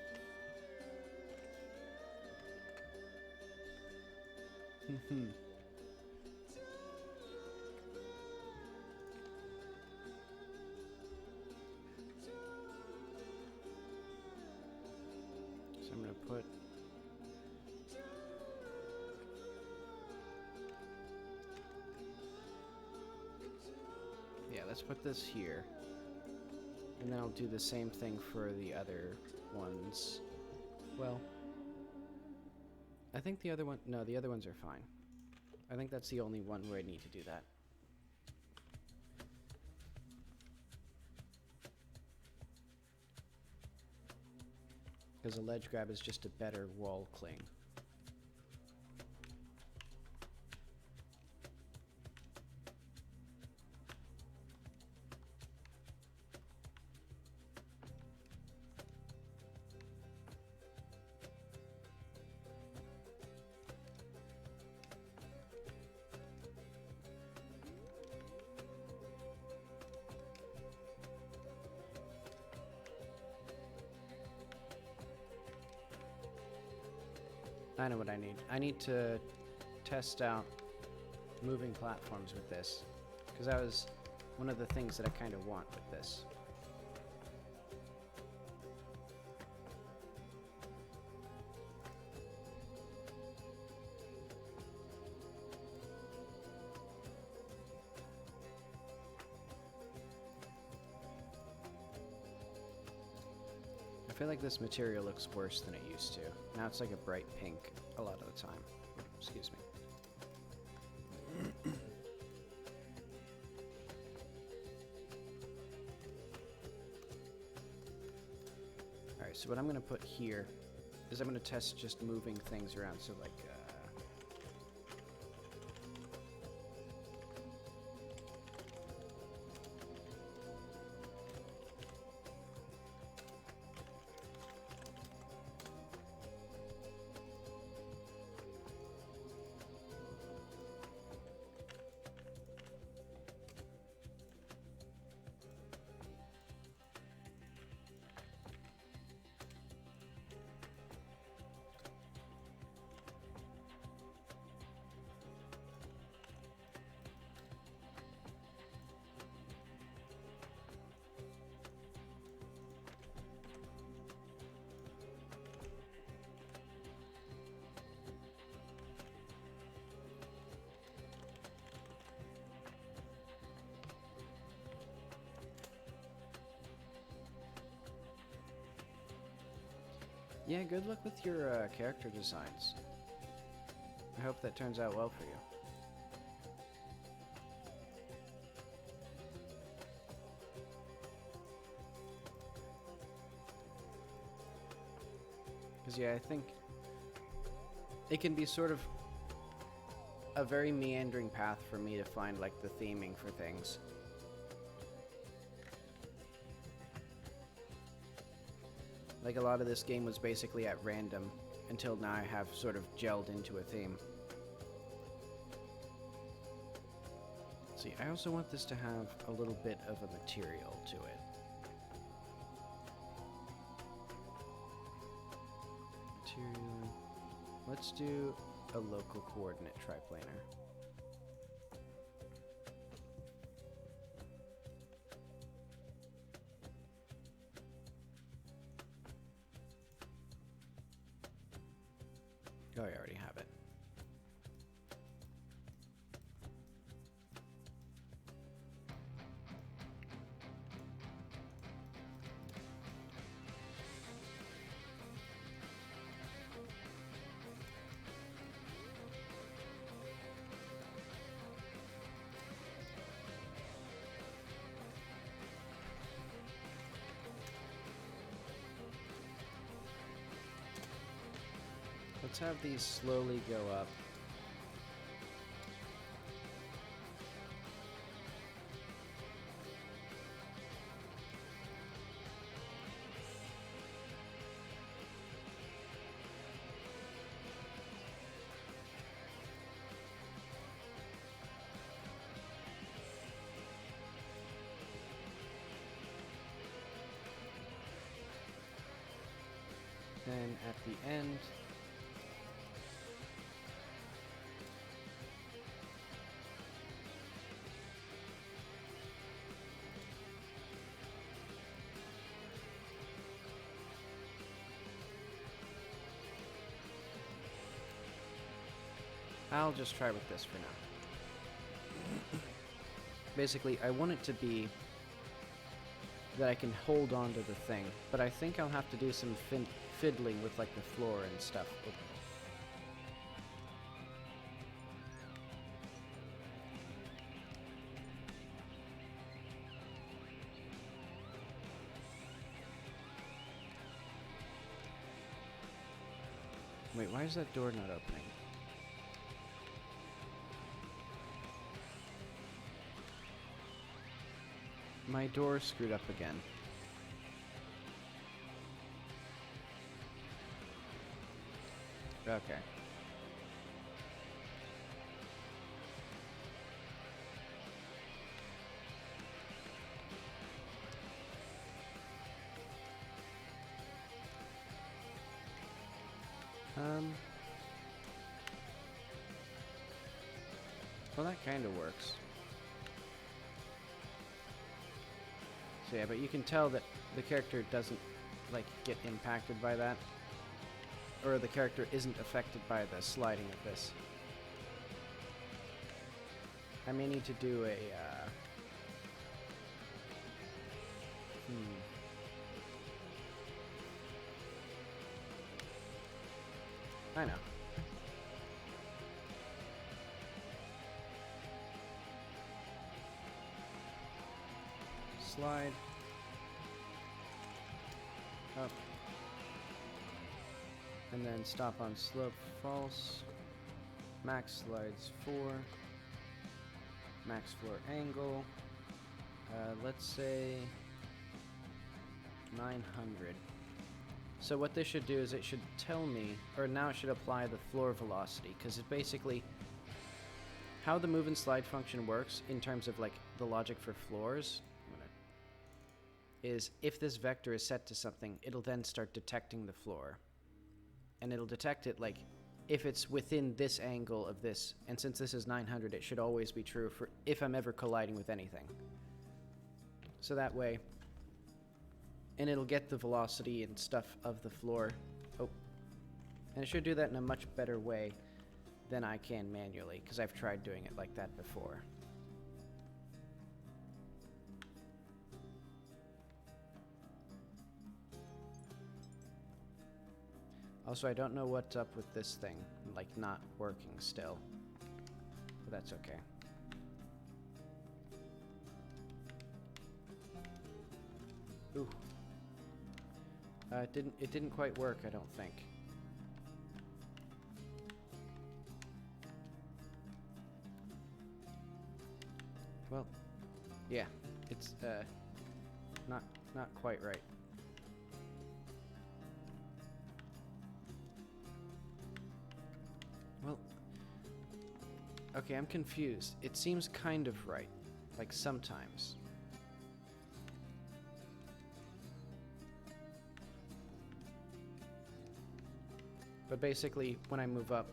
I'm gonna put... Yeah, let's put this here. And then I'll do the same thing for the other ones. Well, I think the other one... No, the other ones are fine. I think that's the only one where I need to do that. Because a ledge grab is just a better wall cling. I know what I need. I need to test out moving platforms with this, because that was one of the things that I kind of want with this. I feel like this material looks worse than it used to. Now it's like a bright pink a lot of the time. Excuse me. Alright, so what I'm going to put here is I'm going to test just moving things around. So like... Yeah, good luck with your character designs. I hope that turns out well for you. Because, yeah, I think it can be sort of a very meandering path for me to find, like, the theming for things. Like, a lot of this game was basically at random, until now I have sort of gelled into a theme. See, I also want this to have a little bit of a material to it. Material... Let's do a local coordinate triplanar. Oh, I already have it. Let's have these slowly go up. Then at the end, I'll just try with this for now. Basically, I want it to be that I can hold on to the thing, but I think I'll have to do some fiddling with like the floor and stuff. Wait, why is that door not opening? My door screwed up again. Okay. Well, that kind of works. So yeah, but you can tell that the character doesn't, like, get impacted by that. Or the character isn't affected by the sliding of this. I may need to do a, I know. Slide. Up. And then stop on slope, false. Max slides 4. Max floor angle. Let's say 900. So what this should do is it should tell me, or now it should apply the floor velocity, because it basically, how the move and slide function works in terms of like the logic for floors, is if this vector is set to something, it'll then start detecting the floor. And it'll detect it like if it's within this angle of this, and since this is 900, it should always be true for if I'm ever colliding with anything. So that way, and it'll get the velocity and stuff of the floor. Oh, and it should do that in a much better way than I can manually, because I've tried doing it like that before. Also, I don't know what's up with this thing, like not working still, but that's okay. Ooh. It didn't quite work, I don't think. Well, yeah, it's not quite right. Well, okay, I'm confused. It seems kind of right, like sometimes. But basically, when I move up,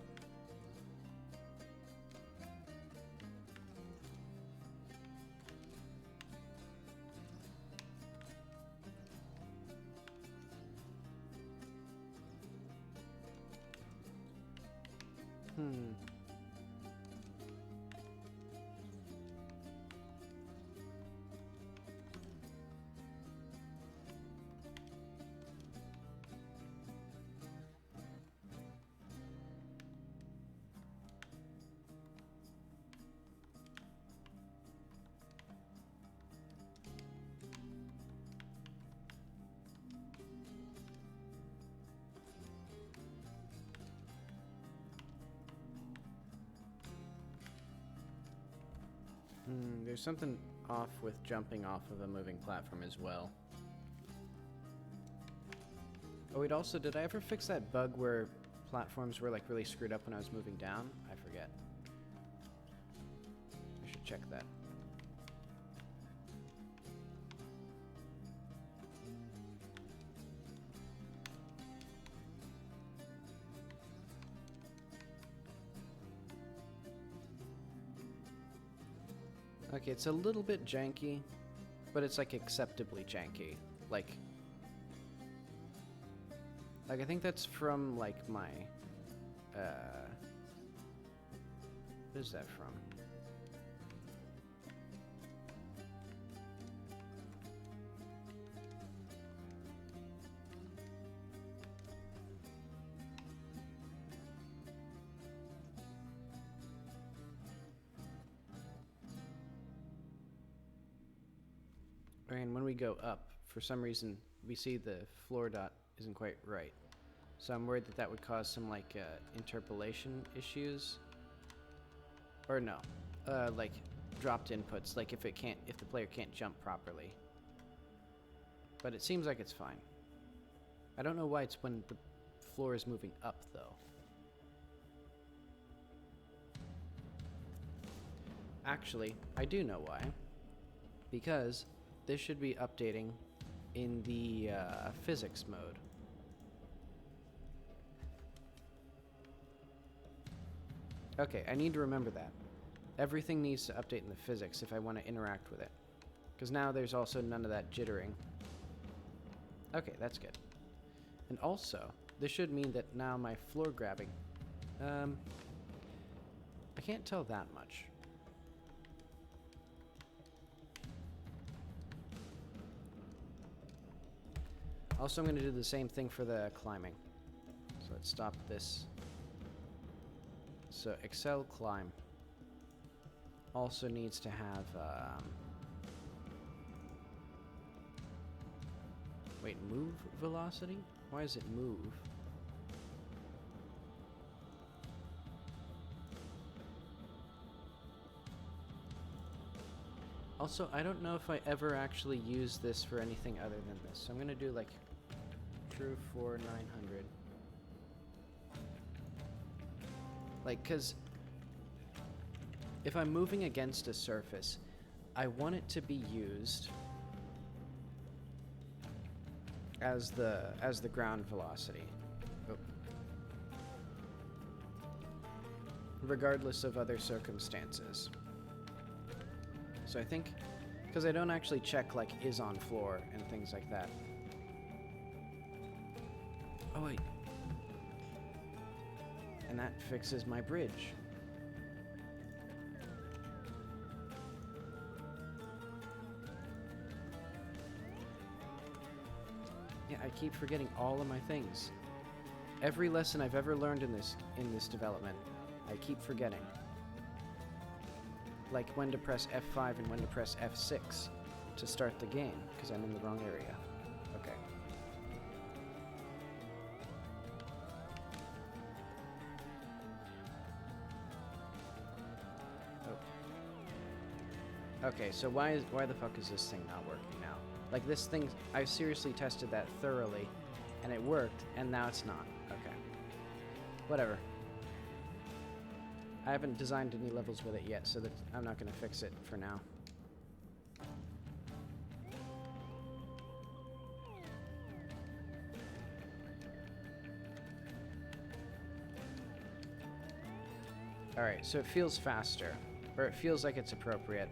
there's something off with jumping off of a moving platform as well. Oh, wait, also, did I ever fix that bug where platforms were like really screwed up when I was moving down? I forget. I should check that. Okay, it's a little bit janky, but it's like acceptably janky. Like I think that's from like my What is that from? And when we go up, for some reason, we see the floor dot isn't quite right. So I'm worried that that would cause some, like, interpolation issues. Or no, like, dropped inputs, like if the player can't jump properly. But it seems like it's fine. I don't know why it's when the floor is moving up, though. Actually, I do know why. Because this should be updating in the physics mode. Okay, I need to remember that. Everything needs to update in the physics if I want to interact with it. Because now there's also none of that jittering. Okay, that's good. And also, this should mean that now my floor grabbing... I can't tell that much. Also, I'm going to do the same thing for the climbing. So let's stop this. So Excel climb also needs to have wait, move velocity? Why does it move? Also, I don't know if I ever actually use this for anything other than this. So I'm going to do like true for 900. Like, because if I'm moving against a surface, I want it to be used as the ground velocity. Oh. Regardless of other circumstances. So I think, because I don't actually check like is on floor and things like that. Oh wait. And that fixes my bridge. Yeah, I keep forgetting all of my things. Every lesson I've ever learned in this development, I keep forgetting. Like when to press F5 and when to press F6 to start the game, because I'm in the wrong area. Okay. Okay, so why the fuck is this thing not working now? Like this thing, I seriously tested that thoroughly, and it worked, and now it's not. Okay. Whatever. I haven't designed any levels with it yet, so that I'm not going to fix it for now. Alright, so it feels faster, or it feels like it's appropriate.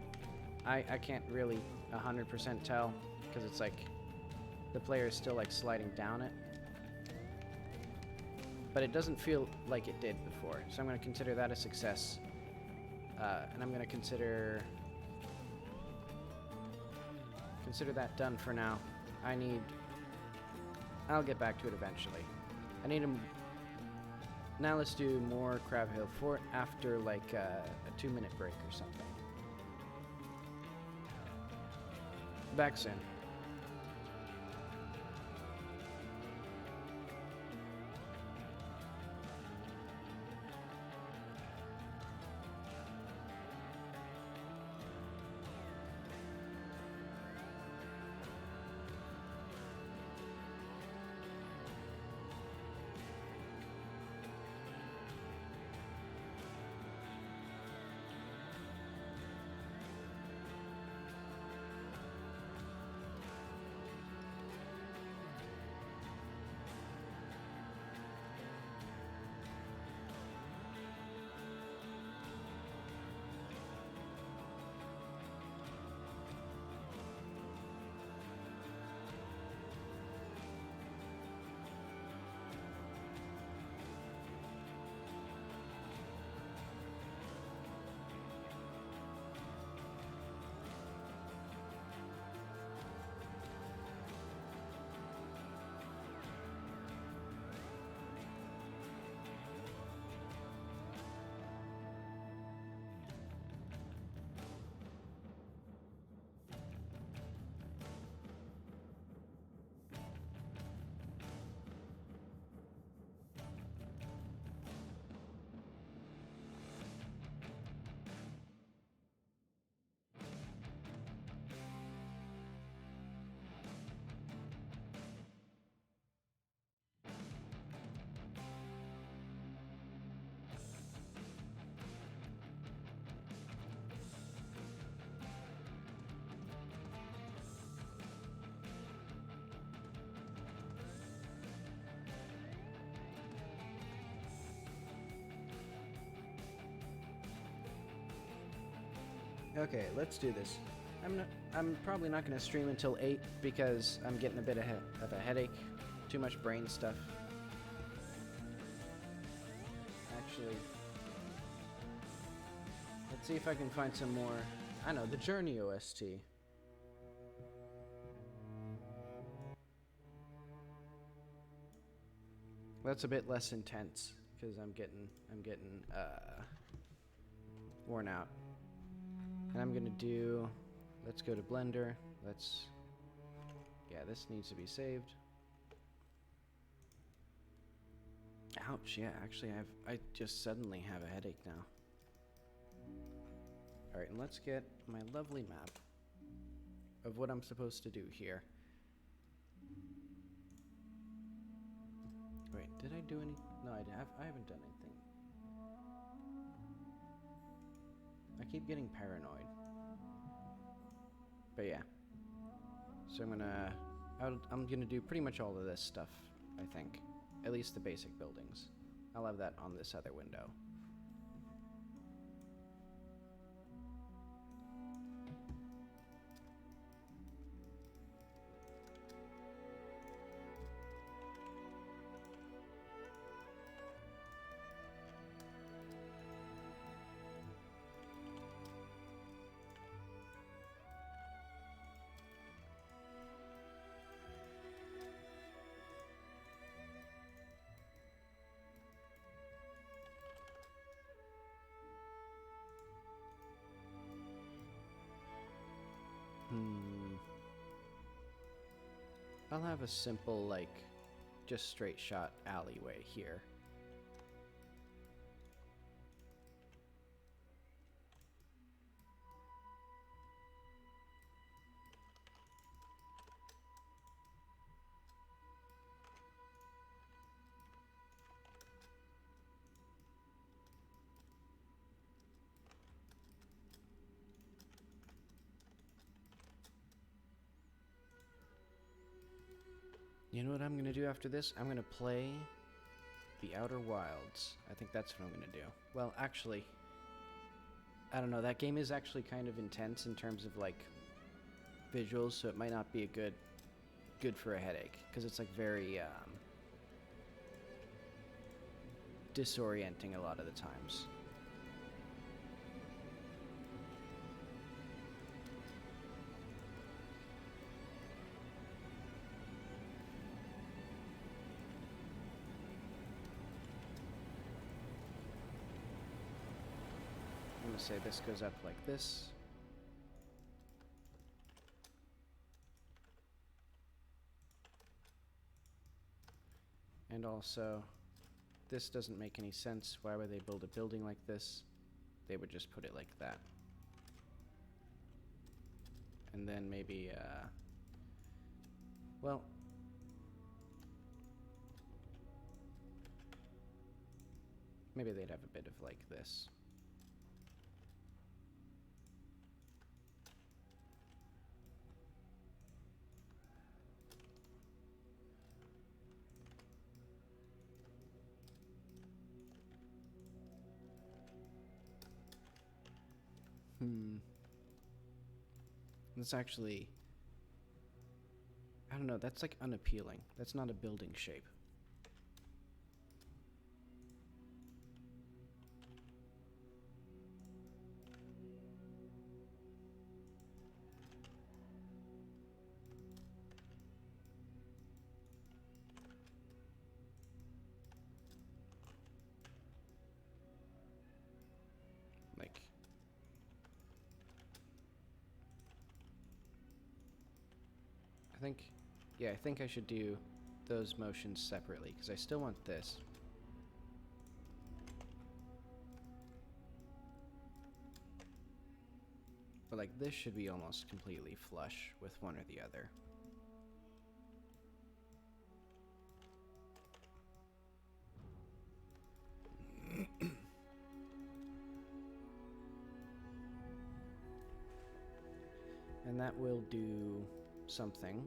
I can't really 100% tell, because it's like the player is still like sliding down it. But it doesn't feel like it did before, so I'm going to consider that a success. And I'm going to consider that done for now. I'll get back to it eventually. I need now let's do more Crab Hill Fort after like a 2-minute break or something. Back soon. Okay, let's do this. I'm probably not going to stream until 8 because I'm getting a bit of a headache. Too much brain stuff. Actually, let's see if I can find some more. I know, the Journey OST. That's a bit less intense because I'm getting worn out. And I'm gonna do, let's go to Blender. Yeah, this needs to be saved. Ouch, yeah, actually I just suddenly have a headache now. Alright, and let's get my lovely map of what I'm supposed to do here. Wait, did I do any? No, I haven't done anything. I keep getting paranoid. But yeah. So I'm gonna do pretty much all of this stuff, I think. At least the basic buildings. I'll have that on this other window. I'll have a simple, like, just straight shot alleyway here. You know what I'm going to do after this? I'm going to play The Outer Wilds. I think that's what I'm going to do. Well, actually, I don't know. That game is actually kind of intense in terms of, like, visuals, so it might not be good for a headache, because it's, like, very disorienting a lot of the times. I'm going to say this goes up like this. And also, this doesn't make any sense. Why would they build a building like this? They would just put it like that. And then maybe, well, maybe they'd have a bit of like this. That's actually, I don't know, that's like unappealing. That's not a building shape. Like, I think I should do those motions separately, because I still want this. But like, this should be almost completely flush with one or the other. And that will do something.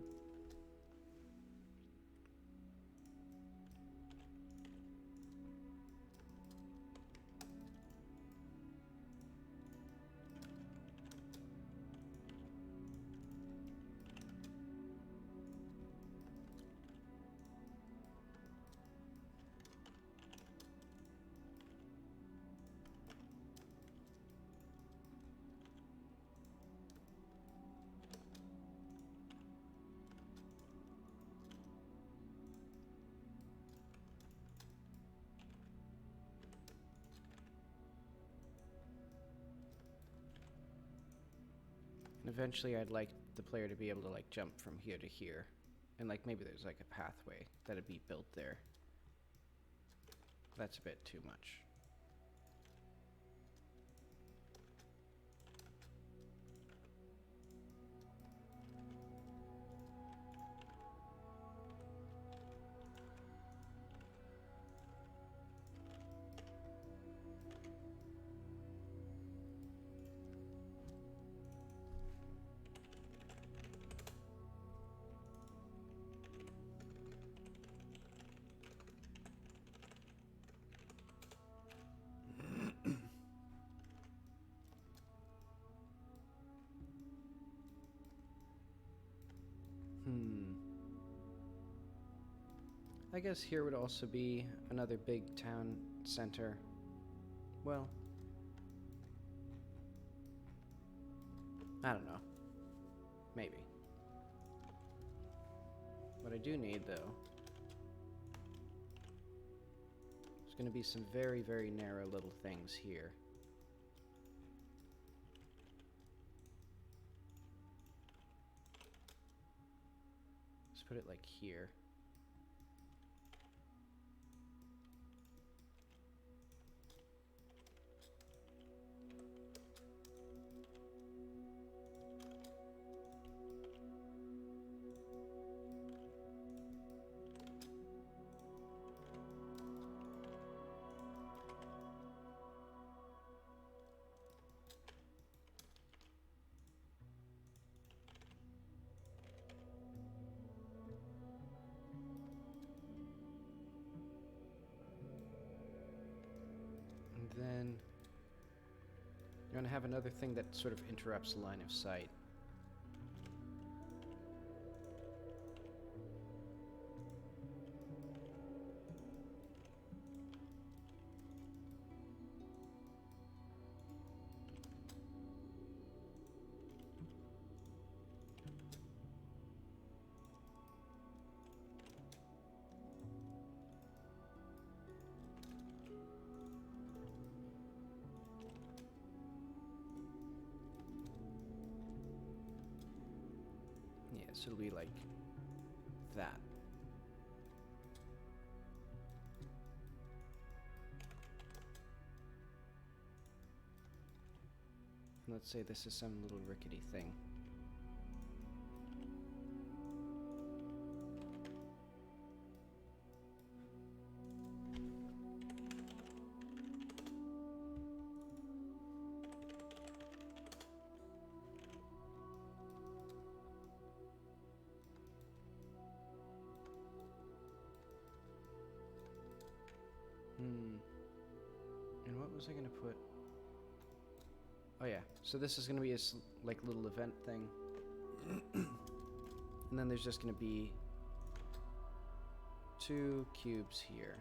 And eventually I'd like the player to be able to like jump from here to here. And like maybe there's like a pathway that'd be built there. That's a bit too much. I guess here would also be another big town center. Well, I don't know. Maybe. What I do need, though, is going to be some very, very narrow little things here. Let's put it like here. Then you're going to have another thing that sort of interrupts line of sight. So it'll be like that. And let's say this is some little rickety thing. And what was I gonna put? Oh yeah, so this is gonna be a like little event thing. And then there's just gonna be 2 cubes here.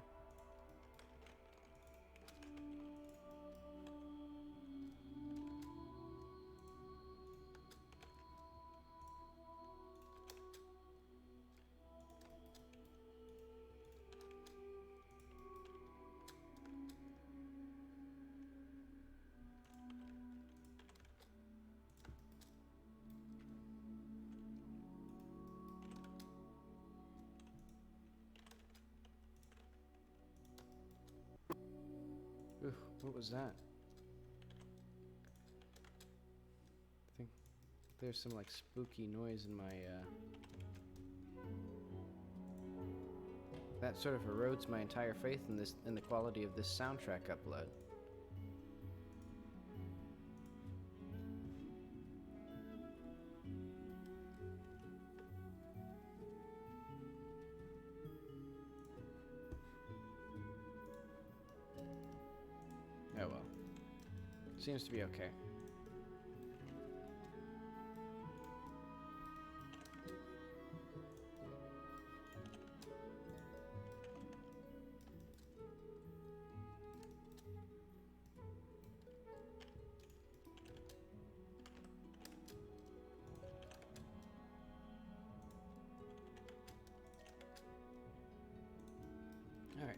Ooh, what was that? I think there's some like spooky noise in my that sort of erodes my entire faith in the quality of this soundtrack upload. Oh well. Seems to be okay. Alright,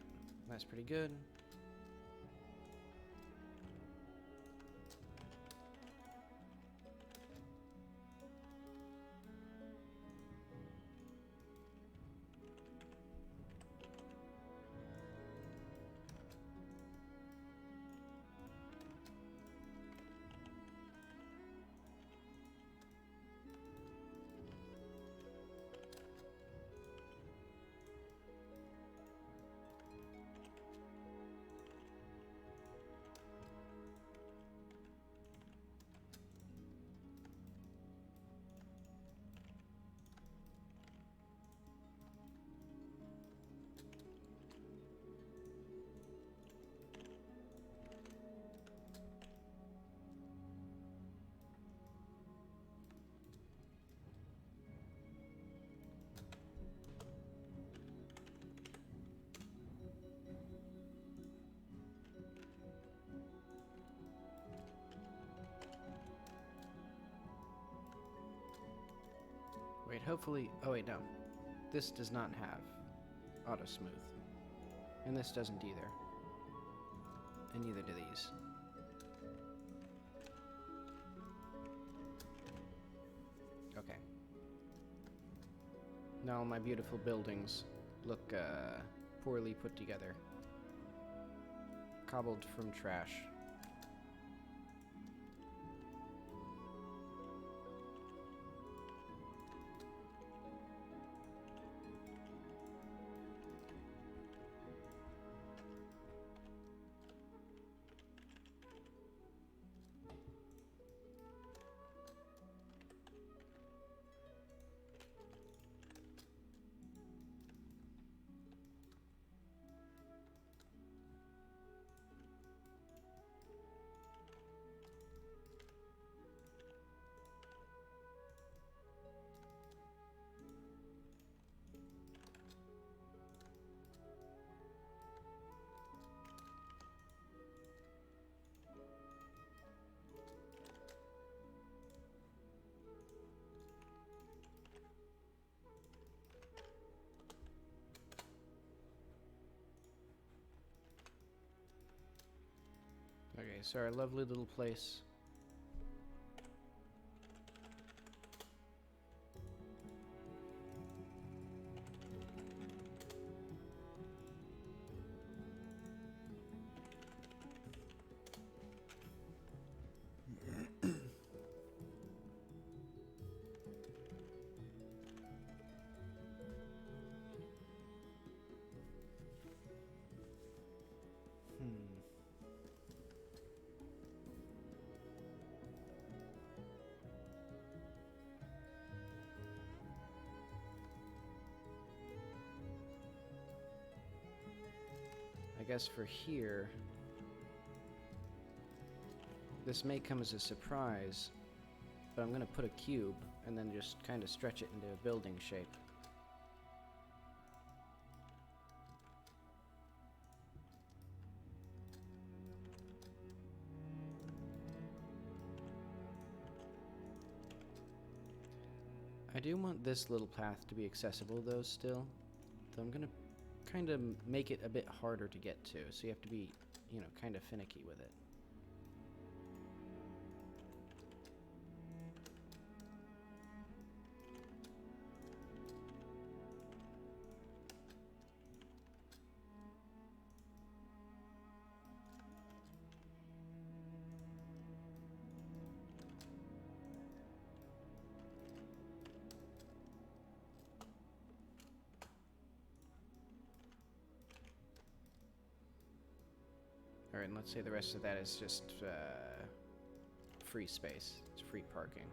that's pretty good. hopefully... Oh, wait, no. This does not have auto smooth. And this doesn't either. And neither do these. Okay. Now my beautiful buildings look poorly put together. Cobbled from trash. Okay, so our lovely little place. I guess for here, this may come as a surprise, but I'm going to put a cube and then just kind of stretch it into a building shape. I do want this little path to be accessible though still, so I'm going to kind of make it a bit harder to get to, so you have to be, you know, kind of finicky with it. Alright, and let's say the rest of that is just free space. It's free parking.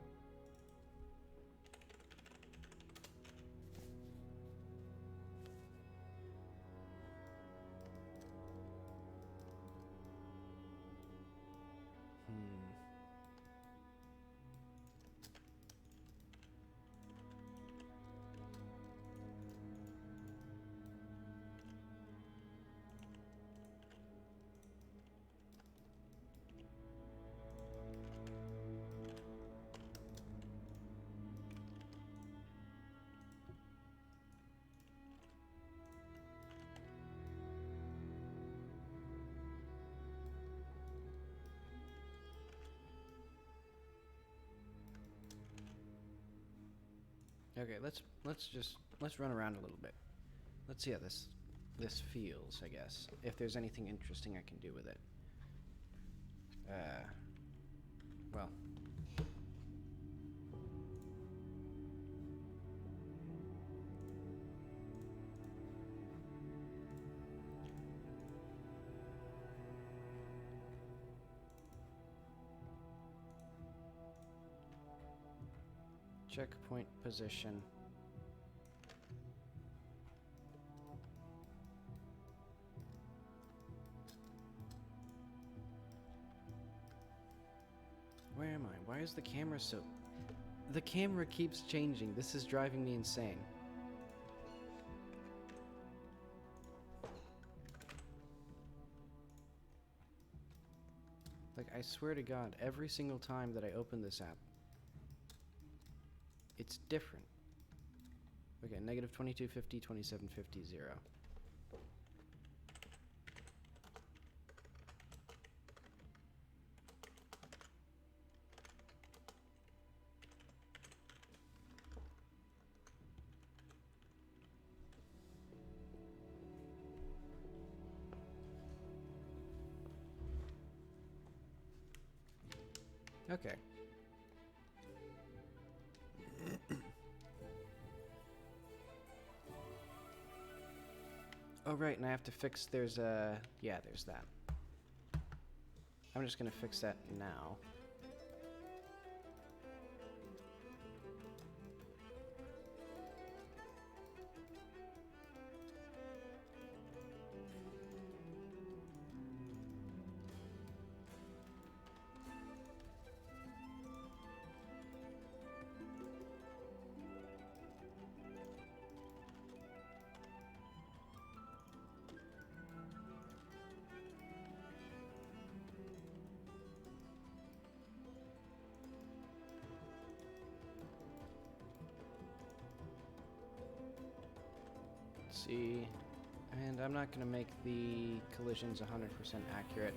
Okay, let's run around a little bit. Let's see how this feels, I guess. If there's anything interesting I can do with it. Well. Checkpoint position. Where am I? Why is the camera so... The camera keeps changing. This is driving me insane. Like, I swear to God, every single time that I open this app, it's different. Okay, negative 2250, 2750, 0. Okay. Oh, right, and I have to fix, there's a, yeah, there's that. I'm just gonna fix that now. See, and I'm not going to make the collisions 100% accurate.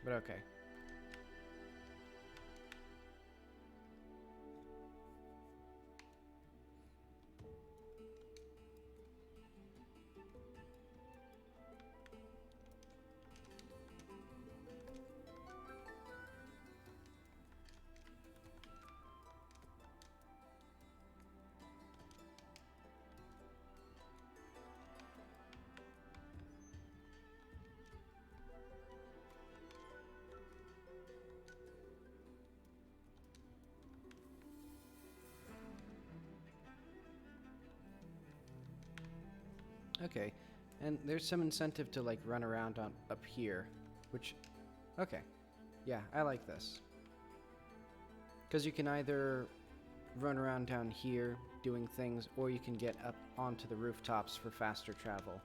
But okay. Okay, and there's some incentive to like run around on up here, which, okay, yeah, I like this. Because you can either run around down here doing things, or you can get up onto the rooftops for faster travel.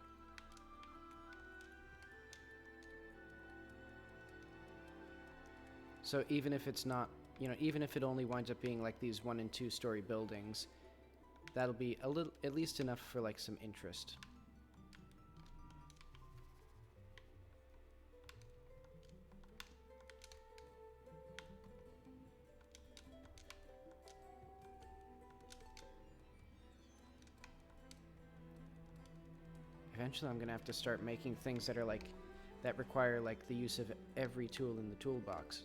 So even if it's not, you know, even if it only winds up being like these 1- and 2-story buildings, that'll be a little, at least enough for like some interest. Eventually I'm gonna have to start making things that are like, that require like the use of every tool in the toolbox.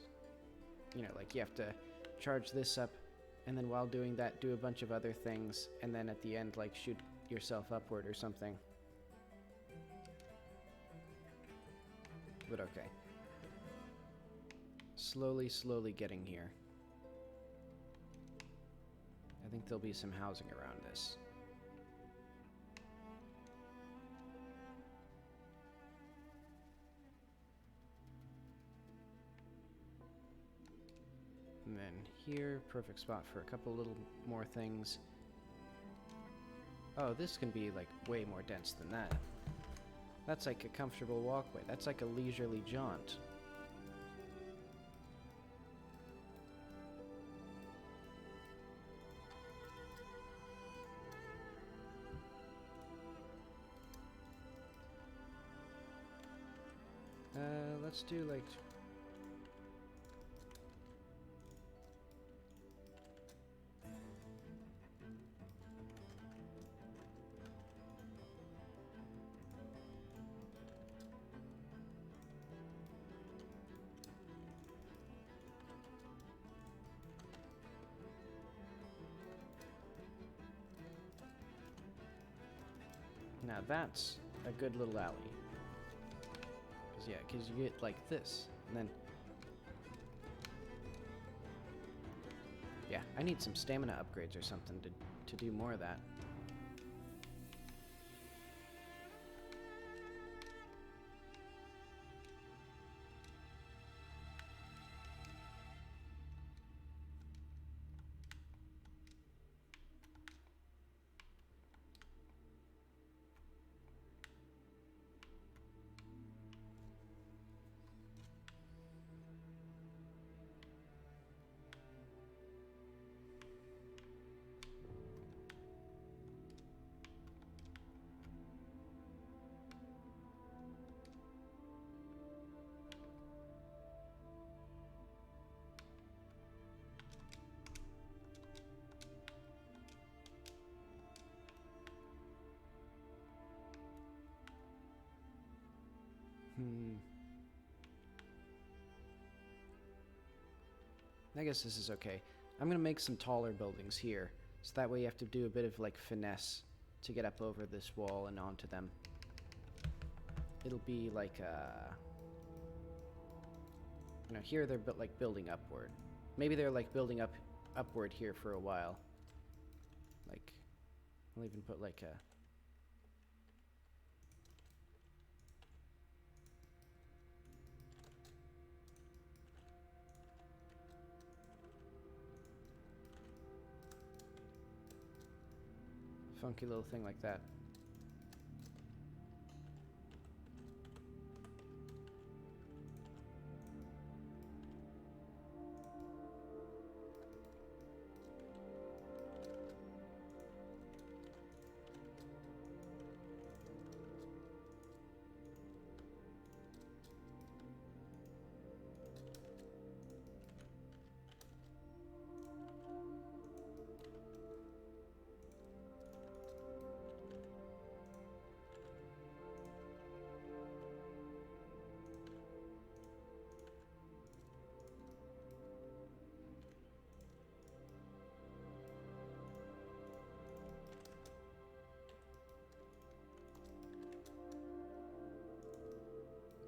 You know, like you have to charge this up, and then while doing that do a bunch of other things, and then at the end like shoot yourself upward or something. But okay. Slowly getting here. I think there'll be some housing around this. And then here, perfect spot for a couple little more things. Oh, this can be like way more dense than that. That's like a comfortable walkway. That's like a leisurely jaunt. Let's do like... Now that's a good little alley. Cause yeah, cause you get like this, and then... Yeah, I need some stamina upgrades or something to do more of that. I guess this is okay. I'm gonna make some taller buildings here, so that way you have to do a bit of like finesse to get up over this wall and onto them. It'll be like you know, here they're like building upward. Maybe they're like building upward here for a while. Like, I'll even put like a funky little thing like that.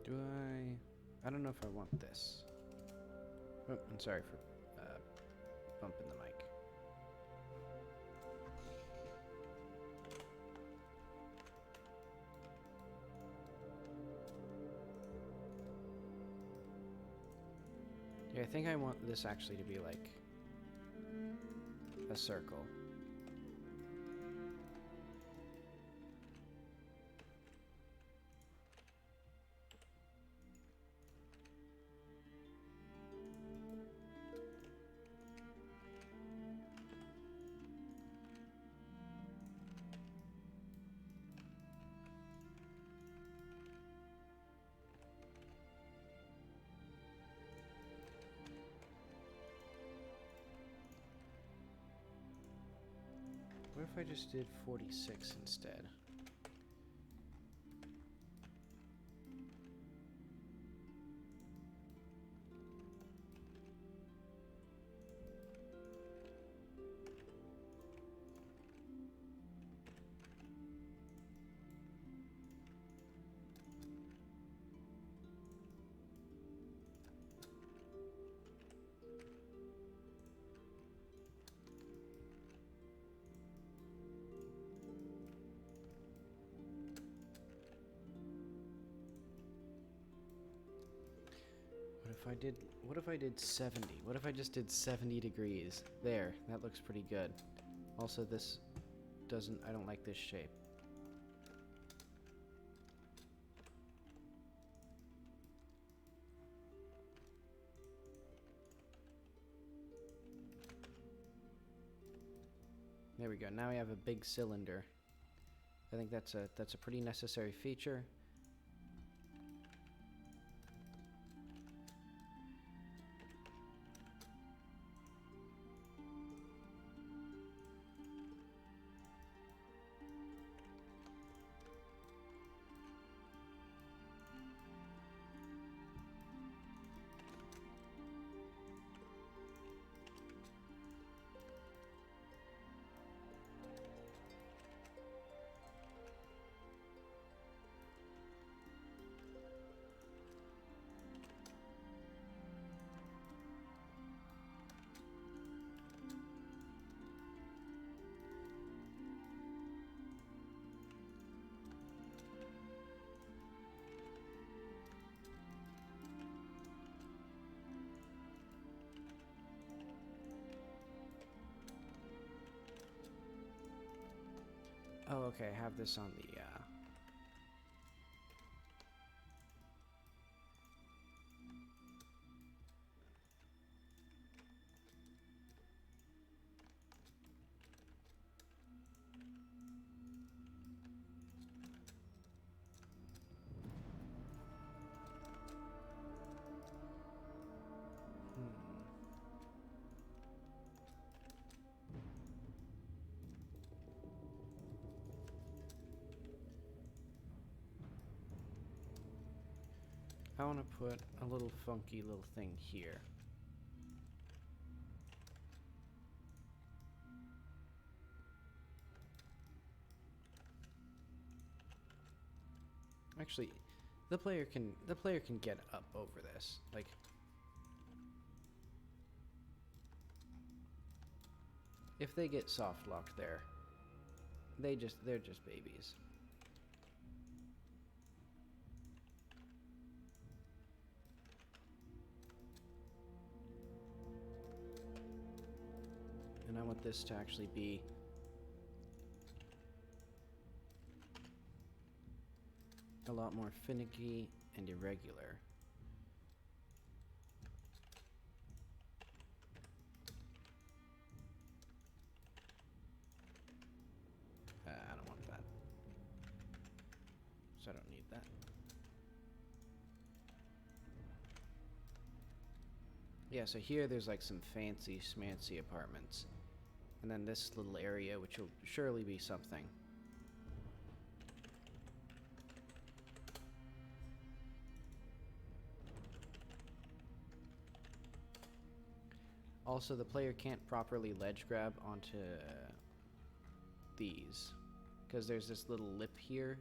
Do I don't know if I want this. Oh, I'm sorry for bumping the mic. Yeah, I think I want this actually to be like a circle. What if I just did 46 instead? What if I did 70? What if I just did 70 degrees? There, that looks pretty good. Also, this doesn't, I don't like this shape. There we go. Now we have a big cylinder. I think that's a pretty necessary feature. Oh, okay, I have this on the, I want to put a little funky little thing here. Actually, the player can get up over this. Like, if they get soft locked there, they're just babies. And I want this to actually be a lot more finicky and irregular. I don't want that. So I don't need that. Yeah, so here there's like some fancy schmancy apartments. And then this little area, which will surely be something. Also, the player can't properly ledge grab onto these, because there's this little lip here.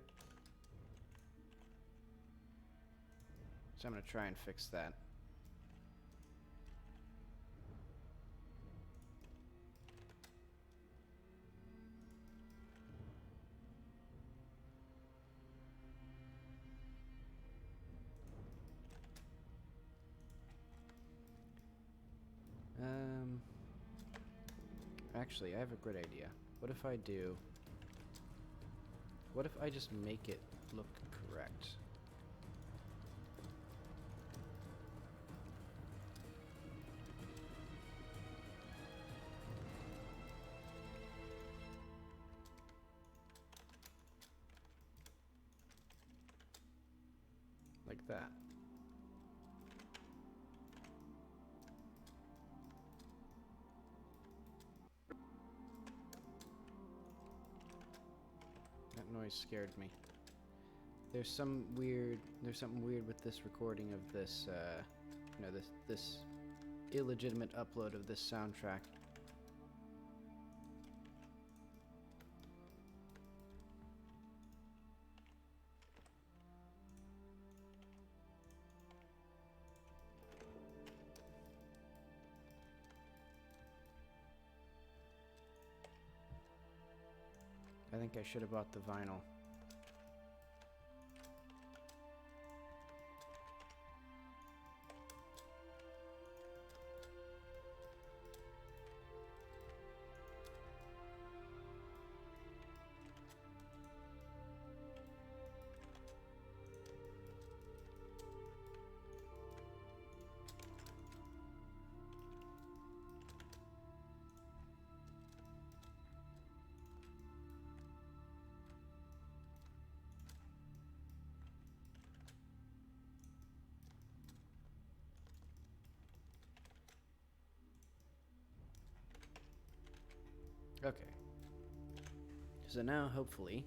So I'm going to try and fix that. Actually, I have a good idea. What if I just make it look correct? Like that. That noise scared me. There's something weird with this recording of this, this illegitimate upload of this soundtrack. I think I should have bought the vinyl. Okay. So now, hopefully,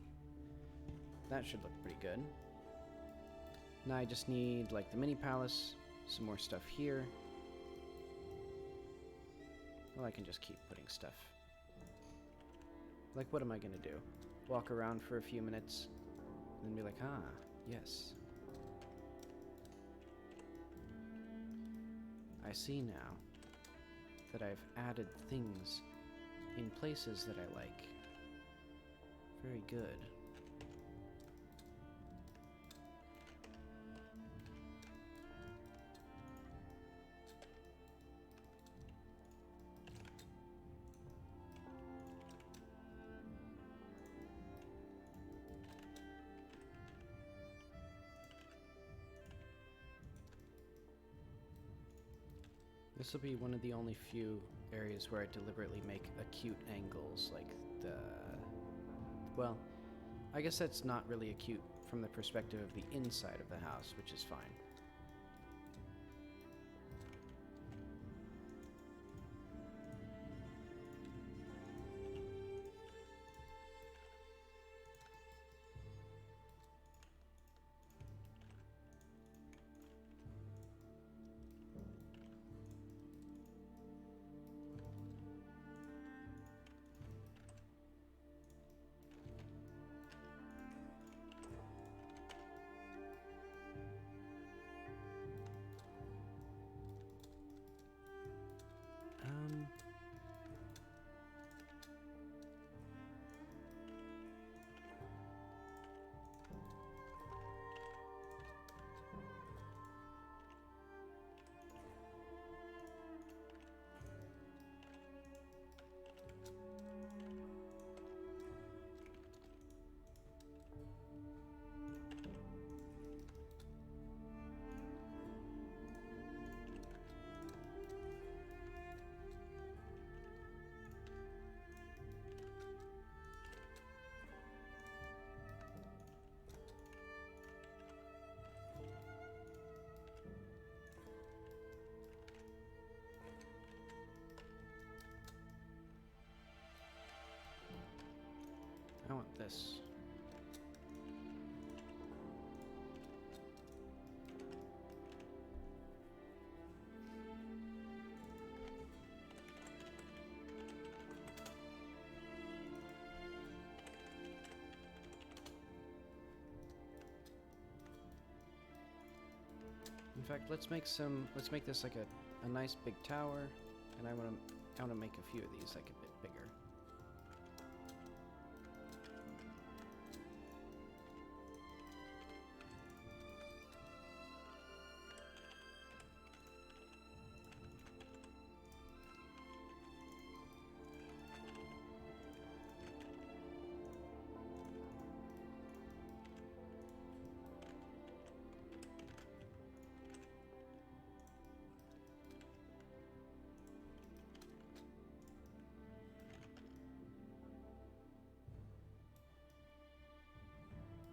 that should look pretty good. Now I just need, like, the mini palace, some more stuff here. Well, I can just keep putting stuff. Like, what am I gonna do? Walk around for a few minutes, and then be like, ah, yes. I see now that I've added things in places that I like. Very good. This will be one of the only few areas where I deliberately make acute angles, like the... Well, I guess that's not really acute from the perspective of the inside of the house, which is fine. want this. In fact, let's make this like a nice big tower, and I wanna make a few of these like a bit bigger.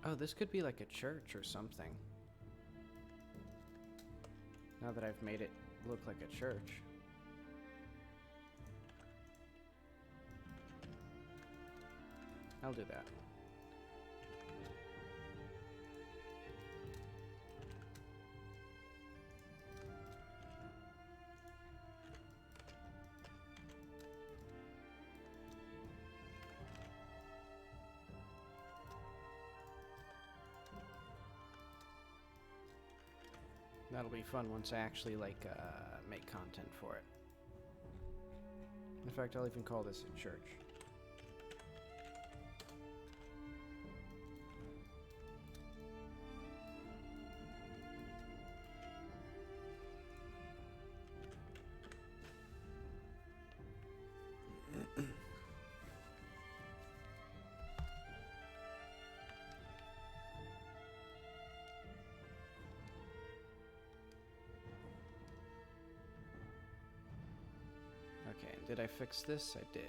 Oh, this could be like a church or something. Now that I've made it look like a church. I'll do that. That'll be fun once I actually like make content for it. In fact, I'll even call this a church. Okay, did I fix this? I did.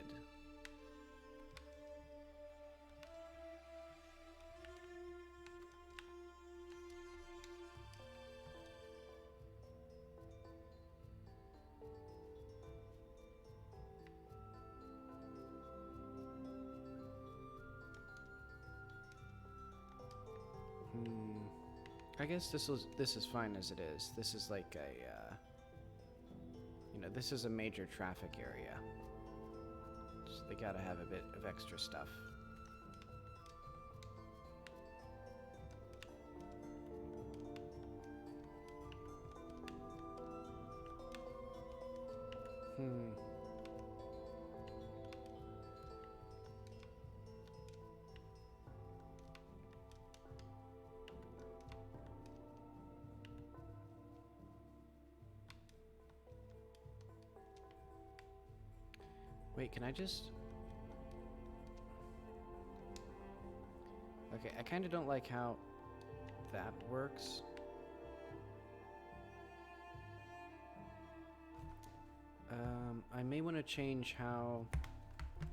I guess this is fine as it is. This is like a you know, this is a major traffic area. So they gotta have a bit of extra stuff. Wait, can I just... Okay, I kind of don't like how that works. I may want to change how...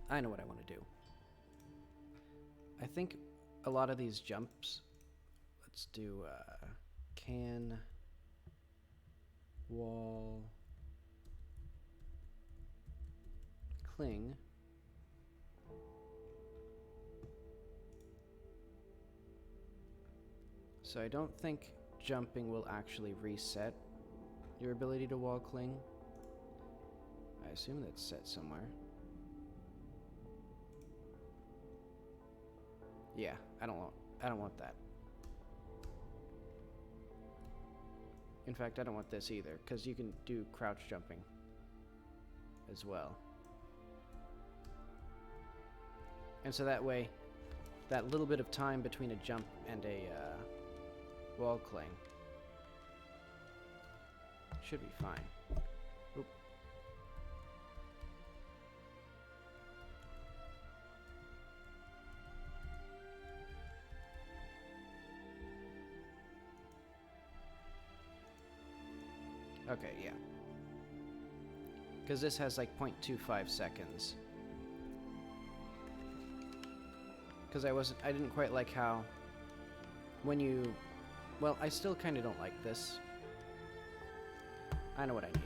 I know what I want to do. I think a lot of these jumps... Let's do, can... wall... cling. So I don't think jumping will actually reset your ability to wall cling. I assume that's set somewhere. Yeah, I don't want that. In fact, I don't want this either, because you can do crouch jumping as well. And so that way, that little bit of time between a jump and a wall cling should be fine. Oop. Okay, yeah. Because this has like 0.25 seconds. Because I didn't quite like how when you, well, I still kind of don't like this. I know what I need.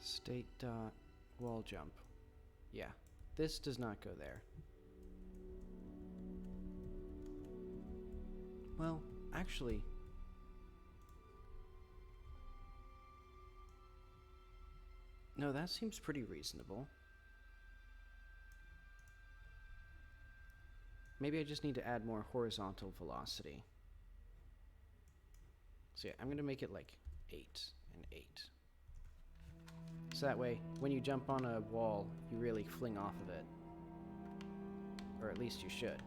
State dot wall jump. Yeah, this does not go there. Well, actually, no, that seems pretty reasonable. Maybe I just need to add more horizontal velocity. So yeah, I'm gonna make it like 8 and 8. So that way, when you jump on a wall, you really fling off of it. Or at least you should.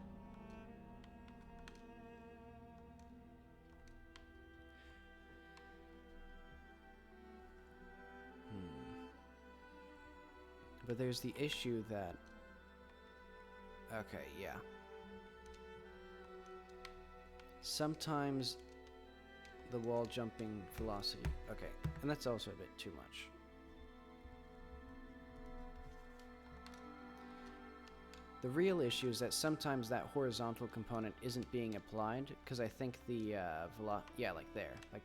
But there's the issue that... Okay, yeah. Sometimes the wall jumping velocity... Okay, and that's also a bit too much. The real issue is that sometimes that horizontal component isn't being applied, because I think the yeah, like there. Like,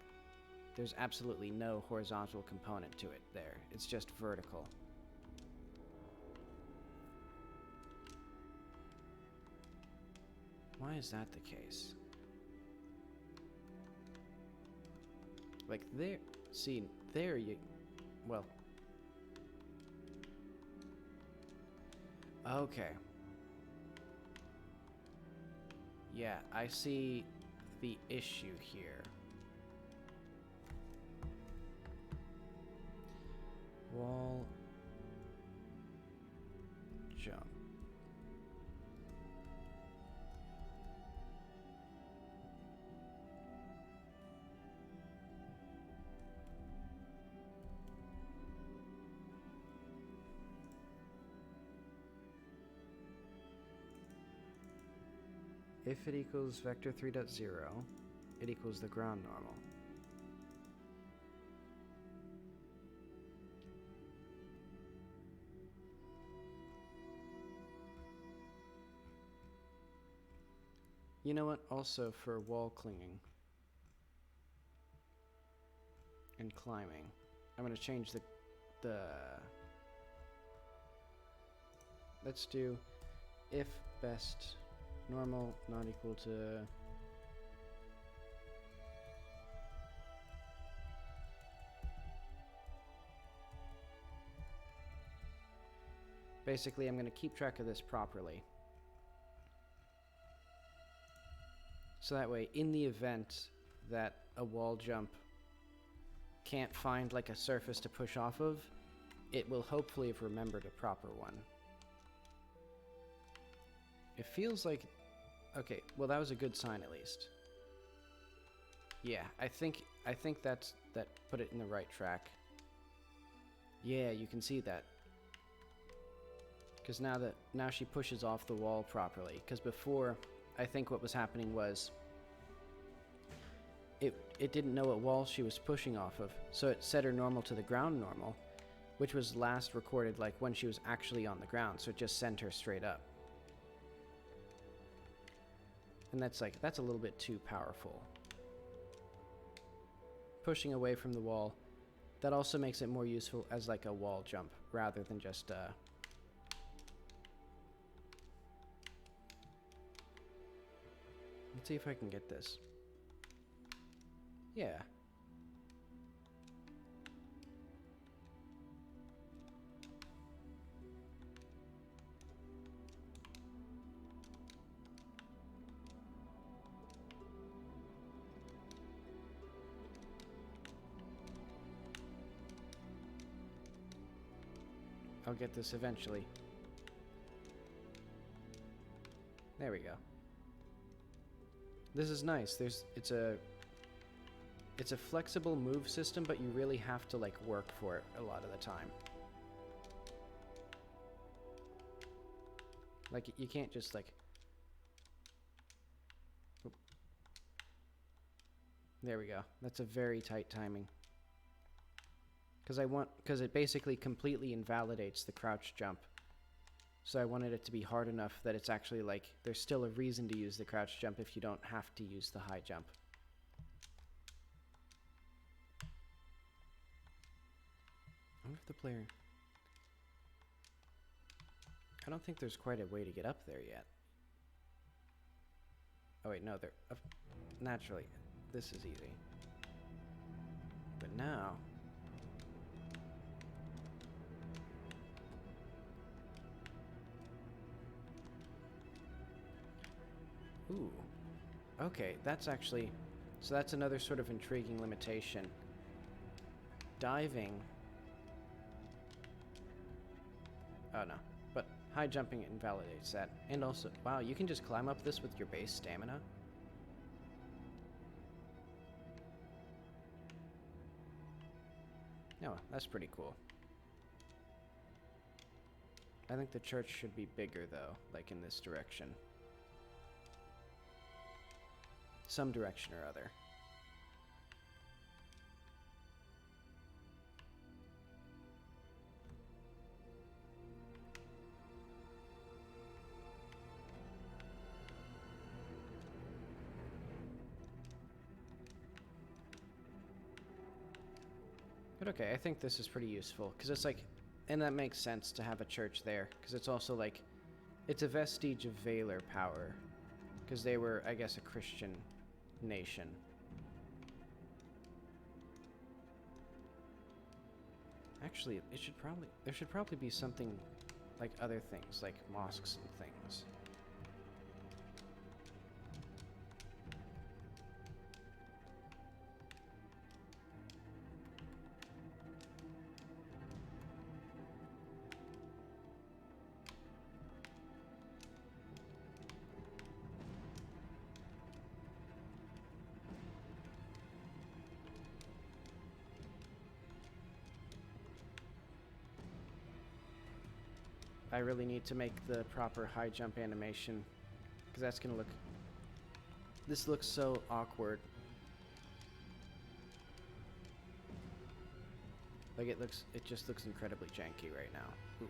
there's absolutely no horizontal component to it there. It's just vertical. Why is that the case? Like there, see, there you, well. Okay. Yeah, I see the issue here. Wall jump. If it equals vector 3.0, it equals the ground normal. You know what? Also for wall clinging and climbing, I'm going to change the let's do if best normal not equal to basically I'm going to keep track of this properly. So that way, in the event that a wall jump can't find like a surface to push off of, it will hopefully have remembered a proper one. It feels like... Okay, well that was a good sign at least. Yeah, I think that put it in the right track. Yeah, you can see that. Because now she pushes off the wall properly. Because before, I think what was happening was it didn't know what wall she was pushing off of, so it set her normal to the ground normal, which was last recorded like when she was actually on the ground, so it just sent her straight up. And that's a little bit too powerful. Pushing away from the wall, that also makes it more useful as like a wall jump rather than just let's see if I can get this. Yeah. I'll get this eventually. There we go. This is nice. It's a flexible move system, but you really have to like work for it a lot of the time. Like you can't just like... Oop. There we go. That's a very tight timing. Because it basically completely invalidates the crouch jump. So I wanted it to be hard enough that it's actually like, there's still a reason to use the crouch jump if you don't have to use the high jump. I wonder if the player. I don't think there's quite a way to get up there yet. Oh wait, no, there. Naturally, this is easy. But now. Ooh. Okay, that's actually. So that's another sort of intriguing limitation. Diving. Oh no. But high jumping invalidates that. And also, wow, you can just climb up this with your base stamina? No, that's pretty cool. I think the church should be bigger though, like in this direction. Some direction or other. But okay, I think this is pretty useful, because it's like, and that makes sense to have a church there, because it's also like, it's a vestige of Valor power, because they were, I guess, a Christian nation. Actually, there should probably be something like other things, like mosques and things. I really need to make the proper high jump animation, because that's gonna look. This looks so awkward. Like it just looks incredibly janky right now. Ooh.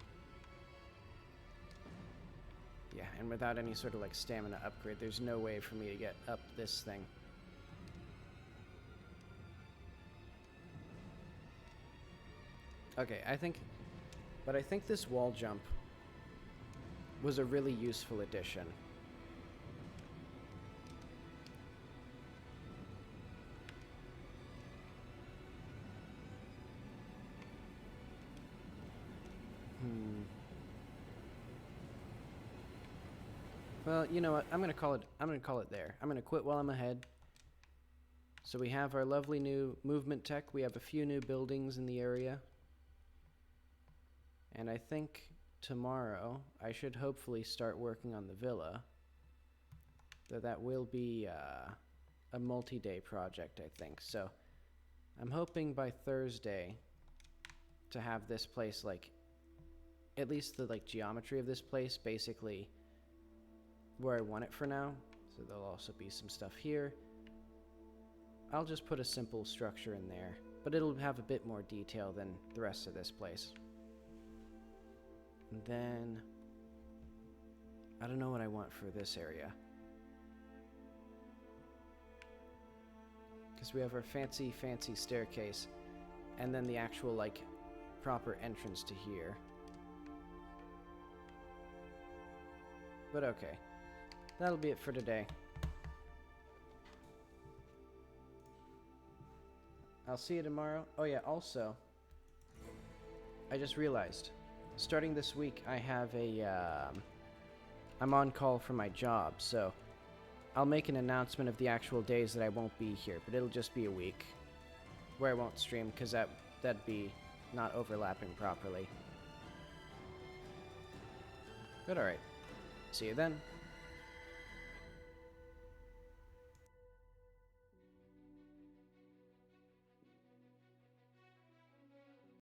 Yeah, and without any sort of like stamina upgrade, there's no way for me to get up this thing. Okay, I think this wall jump was a really useful addition. Well, you know what? I'm gonna call it there. I'm gonna quit while I'm ahead. So we have our lovely new movement tech. We have a few new buildings in the area. And I think tomorrow I should hopefully start working on the villa. Though that will be a multi-day project, I think. So I'm hoping by Thursday to have this place, like, at least the like geometry of this place basically where I want it for now. So there'll also be some stuff here. I'll just put a simple structure in there, but it'll have a bit more detail than the rest of this place. And then I don't know what I want for this area, because we have our fancy staircase and then the actual like proper entrance to here. But okay, that'll be it for today. I'll see you tomorrow. Oh yeah, also, I just realized, starting this week, I have I'm on call for my job, so I'll make an announcement of the actual days that I won't be here, but it'll just be a week where I won't stream, because that'd be not overlapping properly. But alright, see you then.